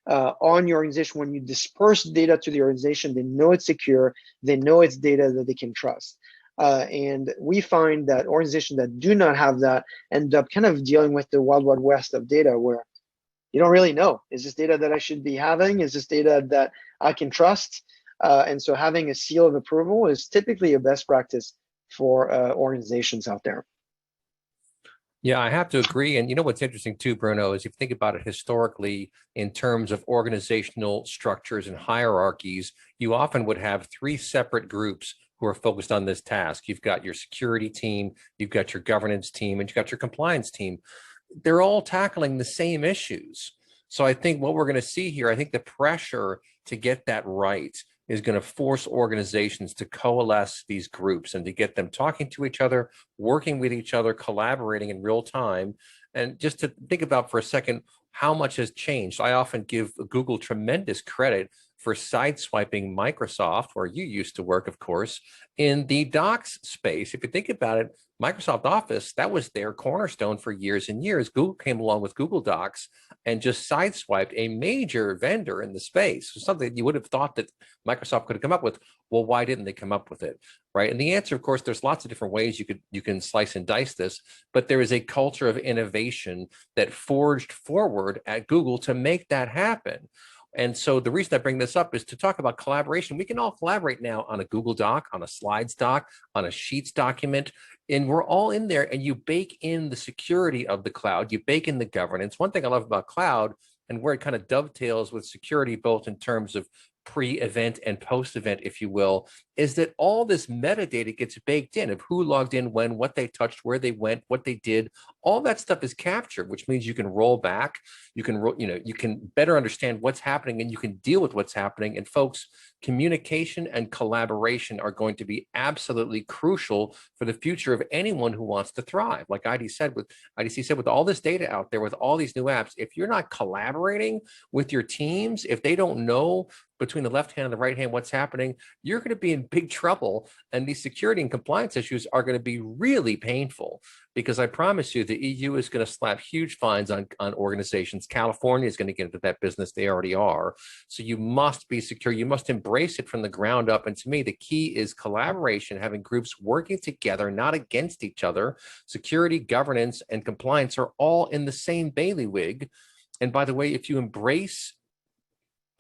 on your organization? When you disperse data to the organization, they know it's secure, they know it's data that they can trust. And we find that organizations that do not have that end up kind of dealing with the wild, wild west of data, where you don't really know, is this data that I should be having? Is this data that I can trust? And so having a seal of approval is typically a best practice for organizations out there. Yeah, I have to agree. And what's interesting too, Bruno, is if you think about it historically in terms of organizational structures and hierarchies, you often would have 3 separate groups who are focused on this task. You've got your security team, you've got your governance team, and you've got your compliance team. They're all tackling the same issues. So I think what we're going to see here, I think the pressure to get that right is going to force organizations to coalesce these groups and to get them talking to each other, working with each other, collaborating in real time. And just to think about for a second, how much has changed. I often give Google tremendous credit for sideswiping Microsoft, where you used to work, of course, in the docs space. If you think about it, Microsoft Office, that was their cornerstone for years and years. Google came along with Google Docs and just sideswiped a major vendor in the space. Something you would have thought that Microsoft could have come up with. Well, why didn't they come up with it, right? And the answer, of course, there's lots of different ways you can slice and dice this, but there is a culture of innovation that forged forward at Google to make that happen. And so the reason I bring this up is to talk about collaboration. We can all collaborate now on a Google Doc, on a Slides doc, on a Sheets document, and we're all in there, and you bake in the security of the cloud, you bake in the governance. One thing I love about cloud, and where it kind of dovetails with security, both in terms of pre-event and post-event, if you will, is that all this metadata gets baked in of who logged in when, what they touched, where they went, what they did. All that stuff is captured, which means you can roll back, you can better understand what's happening, and you can deal with what's happening. And folks, communication and collaboration are going to be absolutely crucial for the future of anyone who wants to thrive. Like IDC said, with all this data out there, with all these new apps, if you're not collaborating with your teams, if they don't know between the left hand and the right hand what's happening, you're going to be in big trouble. And these security and compliance issues are going to be really painful, because I promise you the EU is going to slap huge fines on organizations. California is going to get into that business. They already are. So you must be secure. You must embrace it from the ground up. And to me, the key is collaboration, having groups working together, not against each other. Security, governance, and compliance are all in the same bailiwick. And by the way, if you embrace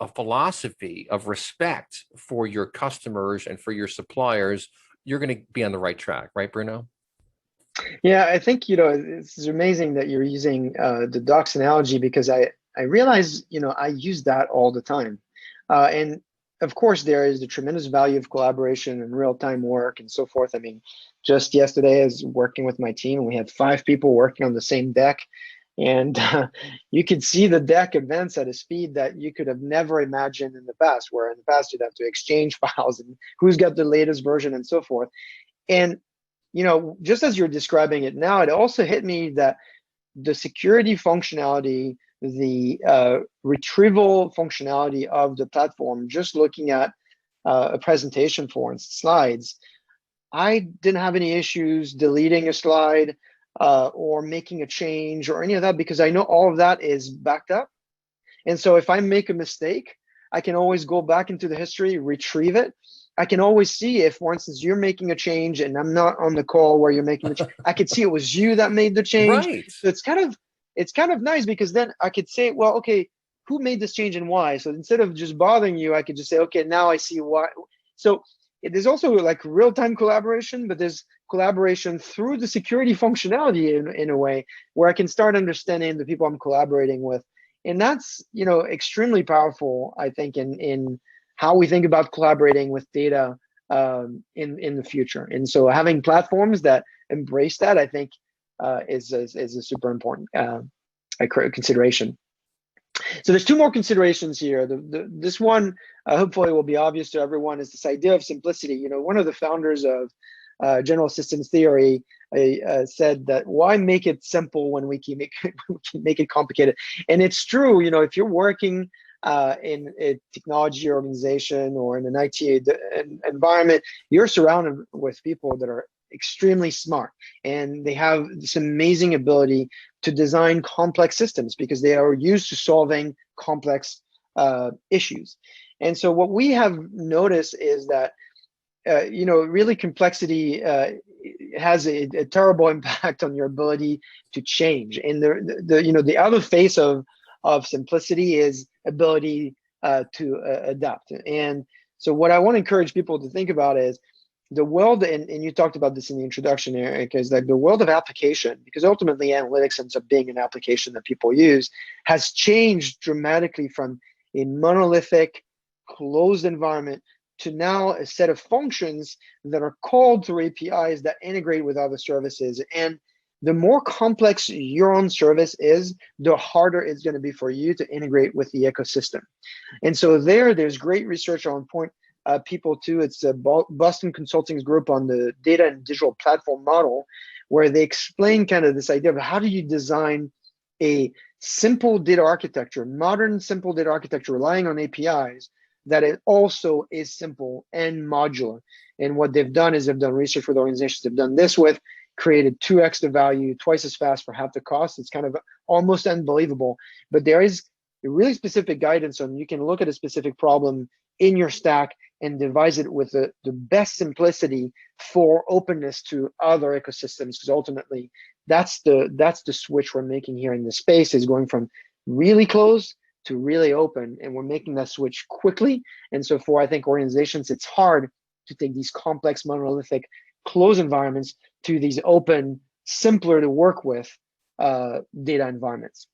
a philosophy of respect for your customers and for your suppliers, you're going to be on the right track, right, Bruno? Yeah, I think, it's amazing that you're using the docs analogy, because I realize, I use that all the time. And of course, there is the tremendous value of collaboration and real-time work and so forth. I mean, just yesterday I was working with my team, and we had 5 people working on the same deck. And you could see the deck advance at a speed that you could have never imagined in the past, where in the past you'd have to exchange files and who's got the latest version and so forth. And, just as you're describing it now, it also hit me that the security functionality, the retrieval functionality of the platform, just looking at a presentation, for instance, slides, I didn't have any issues deleting a slide or making a change or any of that, because I know all of that is backed up. And so if I make a mistake, I can always go back into the history, retrieve it. I can always see if, for instance, you're making a change and I'm not on the call where you're making the change. I could see it was you that made the change. Right. So it's kind of nice, because then I could say, well, okay, who made this change and why? So instead of just bothering you, I could just say, okay, now I see why. So there's also like real-time collaboration, but there's collaboration through the security functionality in a way where I can start understanding the people I'm collaborating with. And that's, extremely powerful, I think, in how we think about collaborating with data in the future. And so having platforms that embrace that, I think, is a super important consideration. So there's 2 more considerations here. This one hopefully will be obvious to everyone, is this idea of simplicity. One of the founders of general systems theory said that why make it simple when we can make it complicated? And it's true. If you're working in a technology organization or in an IT environment, you're surrounded with people that are extremely smart, and they have this amazing ability to design complex systems because they are used to solving complex issues. And so what we have noticed is that really complexity has a terrible impact on your ability to change. And the other face of simplicity is ability to adapt. And so what I want to encourage people to think about is the world, and you talked about this in the introduction, Eric, is like the world of application, because ultimately analytics ends up being an application that people use, has changed dramatically from a monolithic, closed environment to now a set of functions that are called through APIs that integrate with other services. And the more complex your own service is, the harder it's going to be for you to integrate with the ecosystem. And so there's great research on point people too. It's a Boston Consulting's group on the data and digital platform model, where they explain kind of this idea of how do you design a simple data architecture, modern simple data architecture relying on APIs, that it also is simple and modular. And what they've done is they've done research with organizations they've done this with, created 2x the value, twice as fast for half the cost. It's kind of almost unbelievable. But there is a really specific guidance on, you can look at a specific problem in your stack and devise it with the best simplicity for openness to other ecosystems, because ultimately that's the switch we're making here in this space, is going from really closed to really open, and we're making that switch quickly. And so for, I think, organizations, it's hard to take these complex monolithic closed environments to these open, simpler to work with data environments.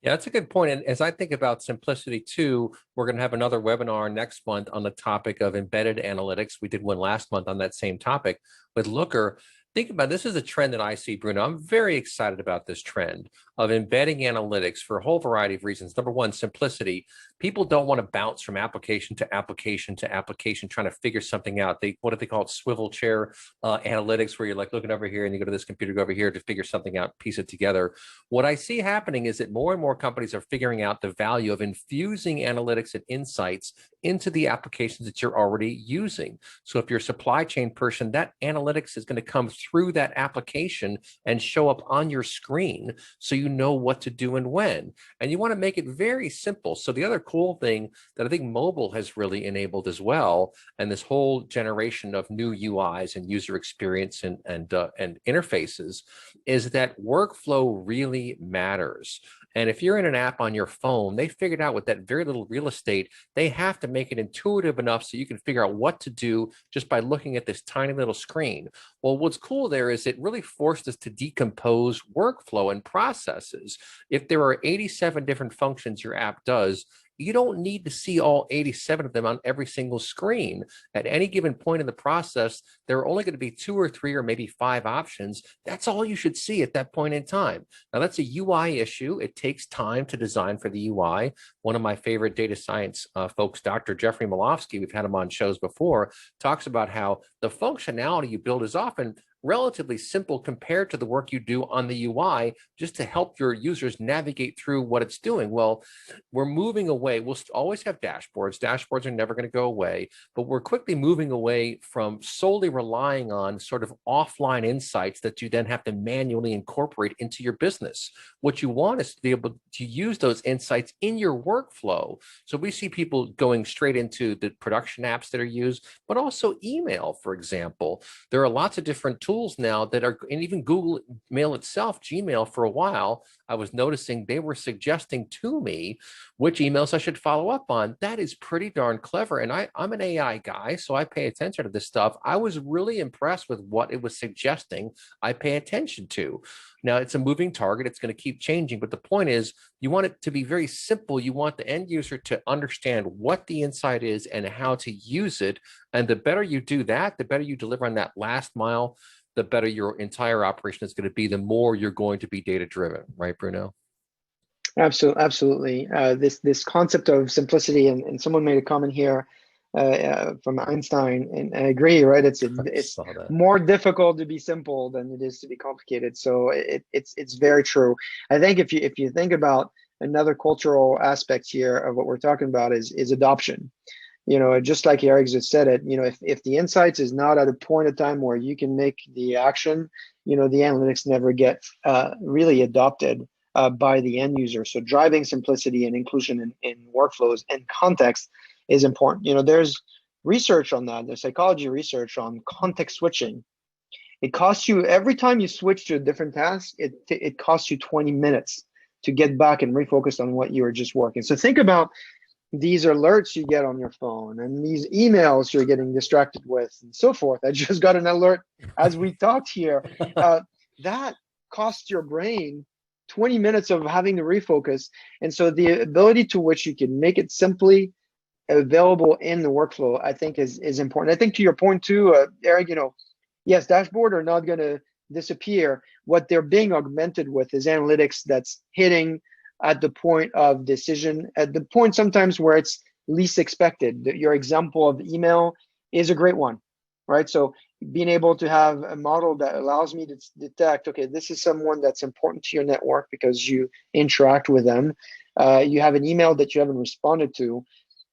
Yeah, that's a good point. And as I think about simplicity too, we're going to have another webinar next month on the topic of embedded analytics. We did one last month on that same topic with Looker. Think about this is a trend that I see, Bruno. I'm very excited about this trend of embedding analytics for a whole variety of reasons. Number one, simplicity. People don't want to bounce from application to application to application trying to figure something out. What do they call it? Swivel chair analytics, where you're like looking over here and you go to this computer, go over here to figure something out, piece it together. What I see happening is that more and more companies are figuring out the value of infusing analytics and insights into the applications that you're already using. So if you're a supply chain person, that analytics is going to come through that application and show up on your screen so you know what to do and when. And you want to make it very simple. So the other cool thing that I think mobile has really enabled as well, and this whole generation of new UIs and user experience and interfaces, is that workflow really matters. And if you're in an app on your phone, they figured out with that very little real estate, they have to make it intuitive enough so you can figure out what to do just by looking at this tiny little screen. Well, what's cool there is it really forced us to decompose workflow and processes. If there are 87 different functions your app does, you don't need to see all 87 of them on every single screen. At any given point in the process, there are only going to be 2 or 3 or maybe 5 options. That's all you should see at that point in time. Now, that's a UI issue. It takes time to design for the UI. One of my favorite data science folks, Dr. Jeffrey Malofsky, we've had him on shows before, talks about how the functionality you build is often relatively simple compared to the work you do on the UI just to help your users navigate through what it's doing. Well, we're moving away. We'll always have dashboards. Dashboards are never going to go away, but we're quickly moving away from solely relying on sort of offline insights that you then have to manually incorporate into your business. What you want is to be able to use those insights in your workflow. So we see people going straight into the production apps that are used, but also email, for example. There are lots of different tools now that are, and even Google Mail itself, Gmail, for a while, I was noticing they were suggesting to me which emails I should follow up on. That is pretty darn clever. And I'm an AI guy, so I pay attention to this stuff. I was really impressed with what it was suggesting I pay attention to. Now, it's a moving target. It's going to keep changing. But the point is, you want it to be very simple. You want the end user to understand what the insight is and how to use it. And the better you do that, the better you deliver on that last mile, the better your entire operation is going to be, the more you're going to be data driven, right, Bruno? Absolutely. This concept of simplicity, and someone made a comment here from Einstein, and I agree, right? It's more difficult to be simple than it is to be complicated. So it's very true. I think if you think about another cultural aspect here of what we're talking about is adoption. You know, just like Eric just said it, you know, if the insights is not at a point of time where you can make the action, you know, the analytics never get really adopted by the end user. So driving simplicity and inclusion in workflows and context is important. You know, there's research on that. There's psychology research on context switching. It costs you, every time you switch to a different task, it costs you 20 minutes to get back and refocus on what you were just working. So think about these alerts you get on your phone and these emails you're getting distracted with and so forth. I just got an alert as we talked here. That costs your brain 20 minutes of having to refocus. And so the ability to which you can make it simply available in the workflow, I think is important. I think to your point too, Eric, you know, yes, dashboard are not going to disappear. What they're being augmented with is analytics that's hitting at the point of decision, at the point sometimes where it's least expected. Your example of email is a great one, right? So being able to have a model that allows me to detect, okay, this is someone that's important to your network because you interact with them. You have an email that you haven't responded to.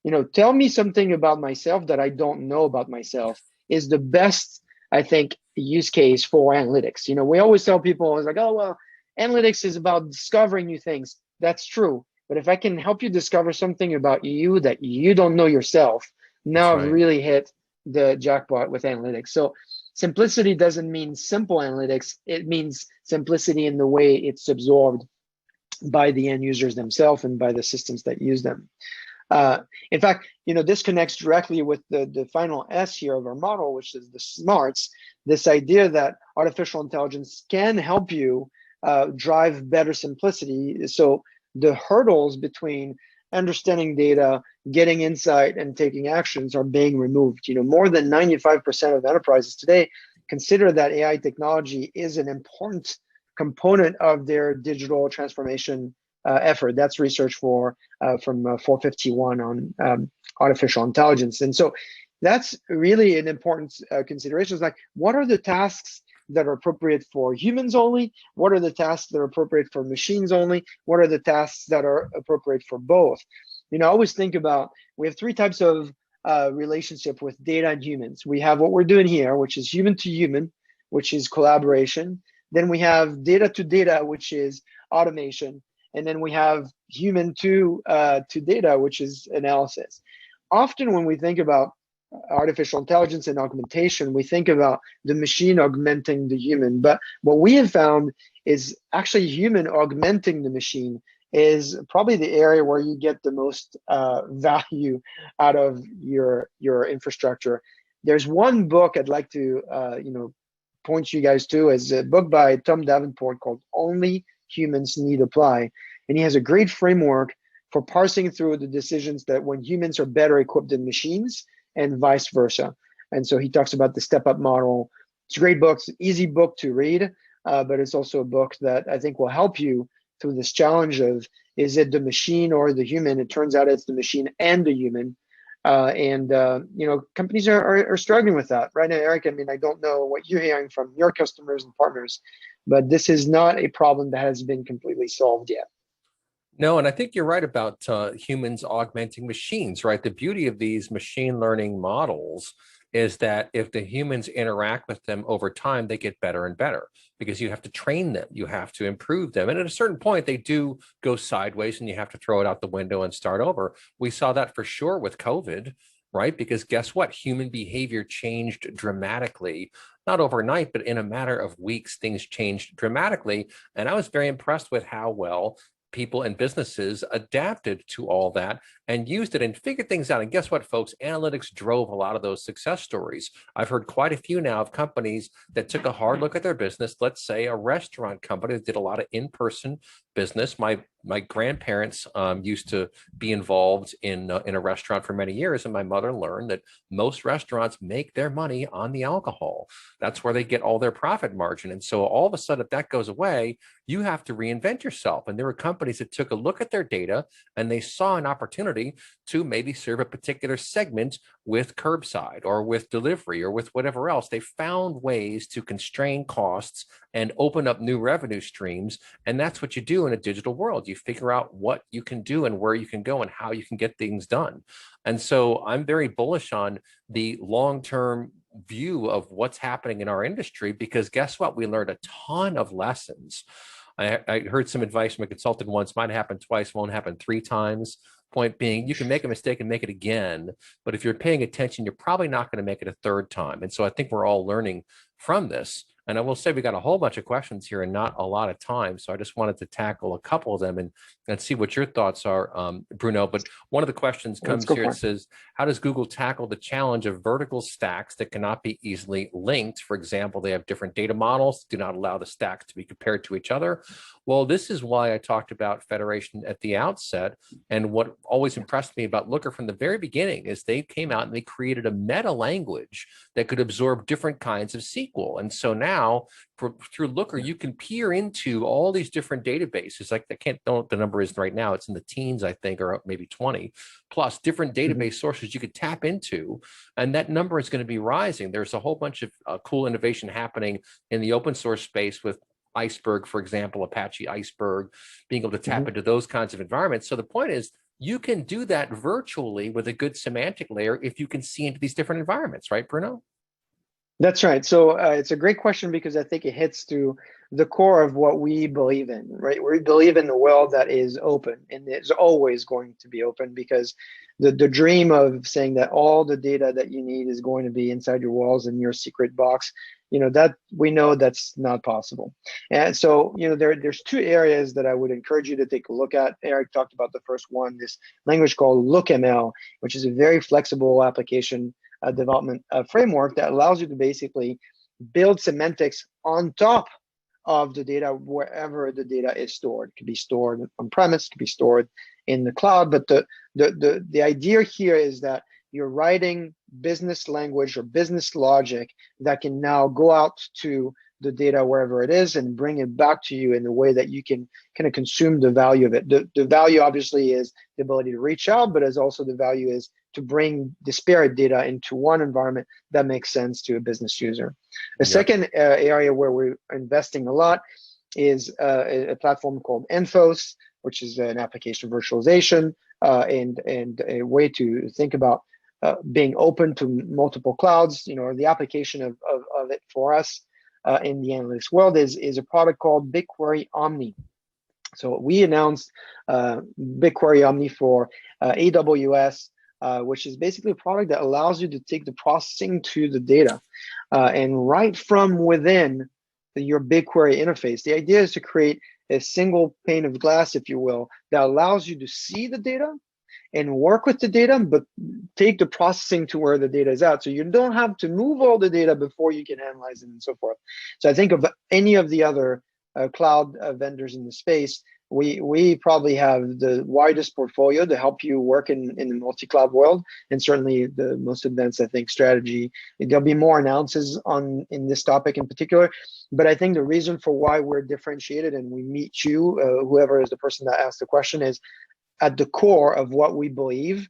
You know, tell me something about myself that I don't know about myself is the best, I think, use case for analytics. You know, we always tell people, it's like, oh, well, analytics is about discovering new things. That's true. But if I can help you discover something about you that you don't know yourself, now I've really hit the jackpot with analytics. So simplicity doesn't mean simple analytics. It means simplicity in the way it's absorbed by the end users themselves and by the systems that use them. In fact, you know, this connects directly with the final S here of our model, which is the smarts, this idea that artificial intelligence can help you drive better simplicity. So the hurdles between understanding data, getting insight, and taking actions are being removed. You know, more than 95% of enterprises today consider that AI technology is an important component of their digital transformation effort. That's research from 451 on artificial intelligence. And so that's really an important consideration. It's like, what are the tasks that are appropriate for humans only? What are the tasks that are appropriate for machines only? What are the tasks that are appropriate for both? I always think about, we have three types of relationship with data and humans. We have what we're doing here, which is human to human, which is collaboration. Then we have data to data, which is automation. And then we have human to data, which is analysis. Often when we think about artificial intelligence and augmentation, we think about the machine augmenting the human. But what we have found is actually human augmenting the machine is probably the area where you get the most value out of your infrastructure. There's one book I'd like to point you guys to, is a book by Tom Davenport called Only Humans Need Apply. And he has a great framework for parsing through the decisions that when humans are better equipped than machines and vice versa. And so he talks about the step-up model. It's a great book. It's an easy book to read, but it's also a book that I think will help you through this challenge of, is it the machine or the human? It turns out it's the machine and the human. Companies are struggling with that right now, Eric. I mean, I don't know what you're hearing from your customers and partners, but this is not a problem that has been completely solved yet. No, and I think you're right about humans augmenting machines, right? The beauty of these machine learning models is that if the humans interact with them over time, they get better and better because you have to train them, you have to improve them. And at a certain point, they do go sideways and you have to throw it out the window and start over. We saw that for sure with COVID, right? Because guess what? Human behavior changed dramatically, not overnight, but in a matter of weeks, things changed dramatically. And I was very impressed with how well people and businesses adapted to all that and used it and figured things out. And guess what, folks? Analytics drove a lot of those success stories. I've heard quite a few now of companies that took a hard look at their business. Let's say a restaurant company that did a lot of in-person business. My grandparents used to be involved in a restaurant for many years, and my mother learned that most restaurants make their money on the alcohol. That's where they get all their profit margin. And so all of a sudden, if that goes away, you have to reinvent yourself. And there were companies that took a look at their data and they saw an opportunity to maybe serve a particular segment with curbside or with delivery or with whatever else. They found ways to constrain costs and open up new revenue streams. And that's what you do in a digital world. You figure out what you can do and where you can go and how you can get things done. And so I'm very bullish on the long-term view of what's happening in our industry, because guess what? We learned a ton of lessons. I heard some advice from a consultant once, might happen twice, won't happen 3 times. Point being, you can make a mistake and make it again, but if you're paying attention, you're probably not going to make it a 3rd time. And so I think we're all learning from this. And I will say we got a whole bunch of questions here and not a lot of time. So I just wanted to tackle a couple of them and see what your thoughts are, Bruno. But one of the questions comes here. It says, how does Google tackle the challenge of vertical stacks that cannot be easily linked? For example, they have different data models, do not allow the stacks to be compared to each other. Well, this is why I talked about federation at the outset. And what always impressed me about Looker from the very beginning is they came out and they created a meta language that could absorb different kinds of SQL. And so now through Looker, you can peer into all these different databases. Like, I can't know what the number is right now. It's in the teens, I think, or maybe 20 plus different database sources you could tap into. And that number is going to be rising. There's a whole bunch of cool innovation happening in the open source space with Iceberg, for example, Apache Iceberg, being able to tap into those kinds of environments. So the point is, you can do that virtually with a good semantic layer if you can see into these different environments, right, Bruno? That's right. So it's a great question because I think it hits to the core of what we believe in, right? We believe in a world that is open and is always going to be open, because the dream of saying that all the data that you need is going to be inside your walls in your secret box, that we know that's not possible. And so, there's 2 areas that I would encourage you to take a look at. Eric talked about the first one, this language called LookML, which is a very flexible application development framework that allows you to basically build semantics on top of the data wherever the data is stored. It can be stored on premise, it can be stored in the cloud. But the idea here is that you're writing business language or business logic that can now go out to the data wherever it is and bring it back to you in a way that you can kind of consume the value of it. The value obviously is the ability to reach out, but as also the value is to bring disparate data into one environment that makes sense to a business user. The second area where we're investing a lot is a platform called Enfos, which is an application virtualization and a way to think about being open to multiple clouds. You know, the application of it for us in the analytics world is a product called BigQuery Omni. So we announced BigQuery Omni for AWS, which is basically a product that allows you to take the processing to the data and right from within your BigQuery interface. The idea is to create a single pane of glass, if you will, that allows you to see the data and work with the data, but take the processing to where the data is at. So you don't have to move all the data before you can analyze it and so forth. So I think of any of the other cloud vendors in the space, we probably have the widest portfolio to help you work in the multi-cloud world, and certainly the most advanced, I think, strategy. There'll be more announcements in this topic in particular, but I think the reason for why we're differentiated and we meet you, whoever is the person that asked the question, is at the core of what we believe.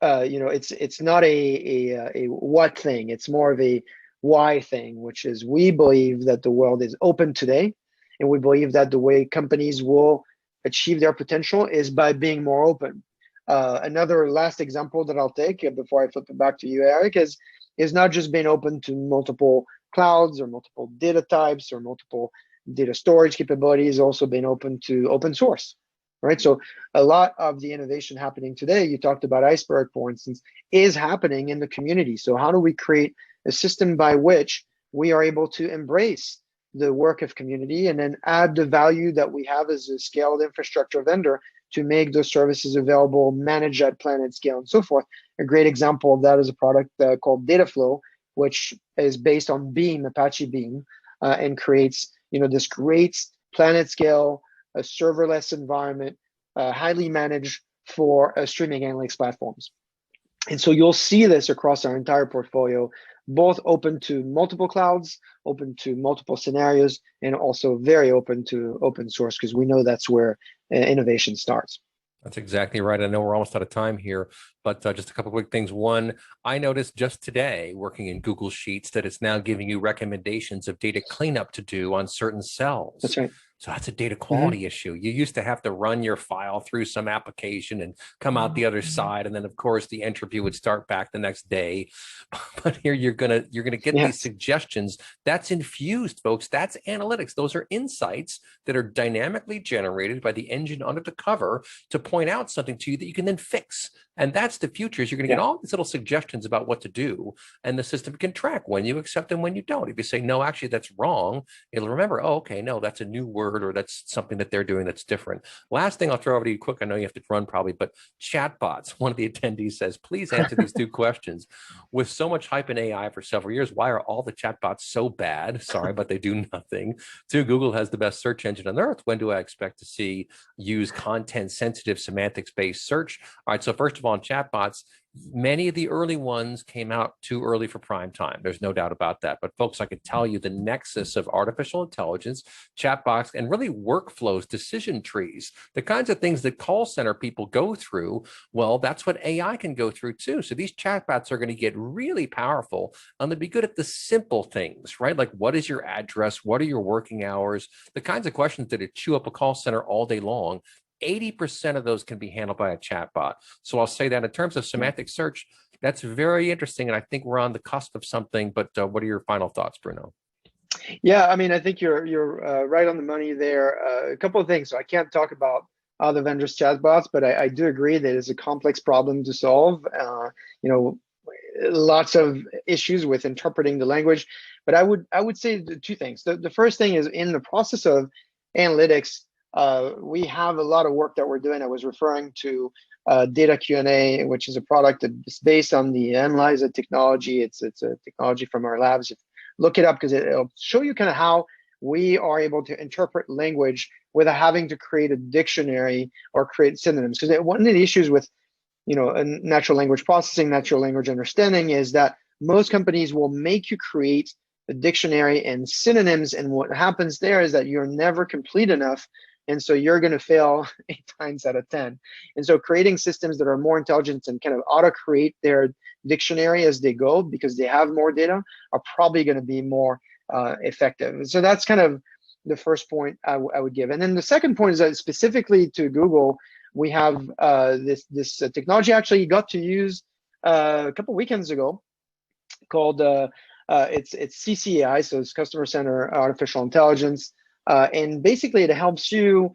You know, it's not a what thing, it's more of a why thing, which is we believe that the world is open today, and we believe that the way companies will achieve their potential is by being more open. Another last example that I'll take before I flip it back to you, Eric, is not just being open to multiple clouds or multiple data types or multiple data storage capabilities, also being open to open source, right? So a lot of the innovation happening today, you talked about Iceberg, for instance, is happening in the community. So how do we create a system by which we are able to embrace the work of community and then add the value that we have as a scaled infrastructure vendor to make those services available, manage at planet scale, and so forth? A great example of that is a product called Dataflow, which is based on Beam, Apache Beam, and creates, you know, this great planet scale, a serverless environment, highly managed for streaming analytics platforms. And so you'll see this across our entire portfolio, both open to multiple clouds, open to multiple scenarios, and also very open to open source, because we know that's where innovation starts. That's exactly right. I know we're almost out of time here, but just a couple of quick things. One, I noticed just today working in Google Sheets that it's now giving you recommendations of data cleanup to do on certain cells. That's right. So that's a data quality issue. You used to have to run your file through some application and come out the other side, and then of course the entropy would start back the next day. But here you're gonna get these suggestions. That's infused, folks. That's analytics. Those are insights that are dynamically generated by the engine under the cover to point out something to you that you can then fix. And that's the future. Is you're going to get all these little suggestions about what to do, and the system can track when you accept and when you don't. If you say no, actually that's wrong, it'll remember. Oh, okay, no, that's a new word, or that's something that they're doing that's different. Last thing I'll throw over to you quick. I know you have to run probably, but chatbots. One of the attendees says, please answer these two questions. With so much hype in AI for several years, why are all the chatbots so bad? Sorry, but they do nothing. Two, Google has the best search engine on earth. When do I expect to see use content-sensitive, semantics-based search? All right, so first of all, on chatbots, many of the early ones came out too early for prime time. There's no doubt about that. But folks, I could tell you the nexus of artificial intelligence, chatbots, and really workflows, decision trees, the kinds of things that call center people go through, well, that's what AI can go through too. So these chatbots are going to get really powerful, and they'll be good at the simple things, right? Like, what is your address? What are your working hours? The kinds of questions that would chew up a call center all day long. 80% of those can be handled by a chatbot. So I'll say that in terms of semantic search, that's very interesting. And I think we're on the cusp of something, but what are your final thoughts, Bruno? Yeah, I mean, I think you're right on the money there. A couple of things. So I can't talk about other vendors' chatbots, but I do agree that it's a complex problem to solve. You know, lots of issues with interpreting the language. But I would say two things. The first thing is, in the process of analytics, we have a lot of work that we're doing. I was referring to Data Q&A, which is a product that is based on the Analyzer technology. It's a technology from our labs. Look it up, because it'll show you kind of how we are able to interpret language without having to create a dictionary or create synonyms. Because one of the issues with natural language processing, natural language understanding, is that most companies will make you create a dictionary and synonyms, and what happens there is that you're never complete enough, and so you're going to fail 8 times out of 10. And so creating systems that are more intelligent and kind of auto-create their dictionary as they go, because they have more data, are probably going to be more effective. And so that's kind of the first point I would give. And then the second point is that specifically to Google, we have this technology actually got to use a couple weekends ago, called it's CCAI, so it's Customer Center Artificial Intelligence, and basically it helps you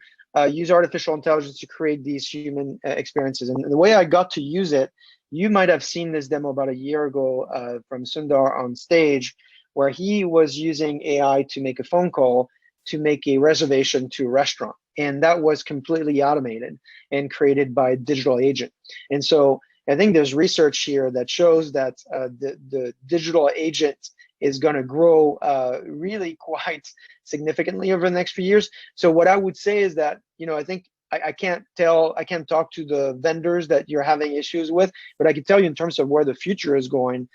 use artificial intelligence to create these human experiences. And the way I got to use it, you might have seen this demo about a year ago from Sundar on stage, where he was using AI to make a phone call to make a reservation to a restaurant. And that was completely automated and created by a digital agent. And so I think there's research here that shows that the digital agent is going to grow really quite significantly over the next few years. So what I would say is that, I think I can't talk to the vendors that you're having issues with, but I can tell you in terms of where the future is going,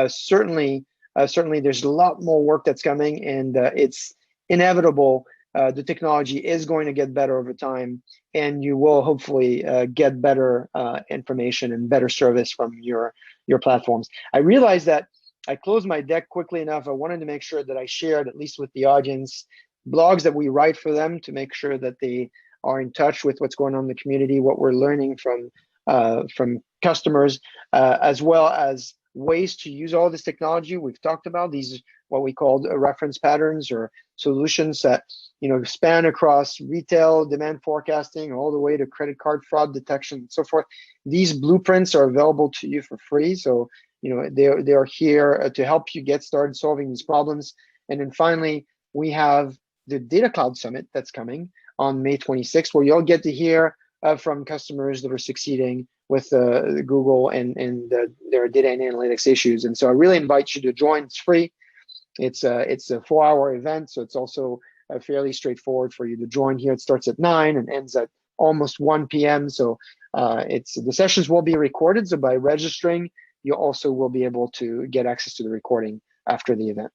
certainly there's a lot more work that's coming, and it's inevitable. The technology is going to get better over time, and you will hopefully get better information and better service from your platforms. I realized that I closed my deck quickly enough. I wanted to make sure that I shared, at least with the audience, blogs that we write for them to make sure that they are in touch with what's going on in the community, what we're learning from customers, as well as ways to use all this technology we've talked about. These what we call reference patterns or solutions that span across retail demand forecasting all the way to credit card fraud detection and so forth. These blueprints are available to you for free, so they are here to help you get started solving these problems. And then finally, we have the Data Cloud Summit that's coming on May 26th, where you'll get to hear from customers that are succeeding with Google and their data and analytics issues. And so I really invite you to join. It's free. It's a 4-hour event, so it's also fairly straightforward for you to join here. It starts at 9 and ends at almost 1 p.m. So the sessions will be recorded. So by registering, you also will be able to get access to the recording after the event.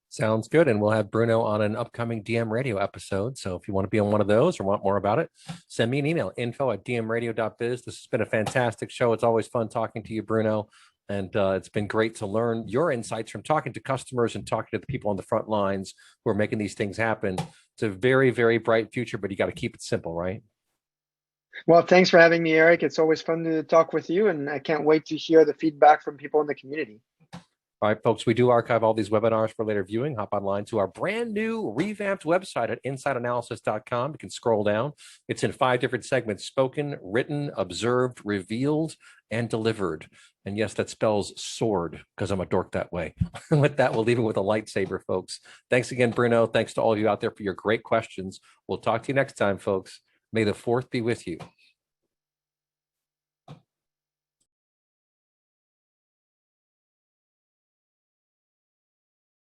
Sounds good. And we'll have Bruno on an upcoming DM Radio episode. So if you want to be on one of those or want more about it, send me an email, info@dmradio.biz. This has been a fantastic show. It's always fun talking to you, Bruno. And it's been great to learn your insights from talking to customers and talking to the people on the front lines who are making these things happen. It's a very, very bright future, but you got to keep it simple, right? Well, thanks for having me, Eric. It's always fun to talk with you, and I can't wait to hear the feedback from people in the community. All right, folks, we do archive all these webinars for later viewing. Hop online to our brand new revamped website at insightanalysis.com. You can scroll down. It's in 5 different segments: spoken, written, observed, revealed, and delivered. And yes, that spells sword because I'm a dork that way. With that, we'll leave it with a lightsaber, folks. Thanks again, Bruno. Thanks to all of you out there for your great questions. We'll talk to you next time, folks. May the 4th be with you.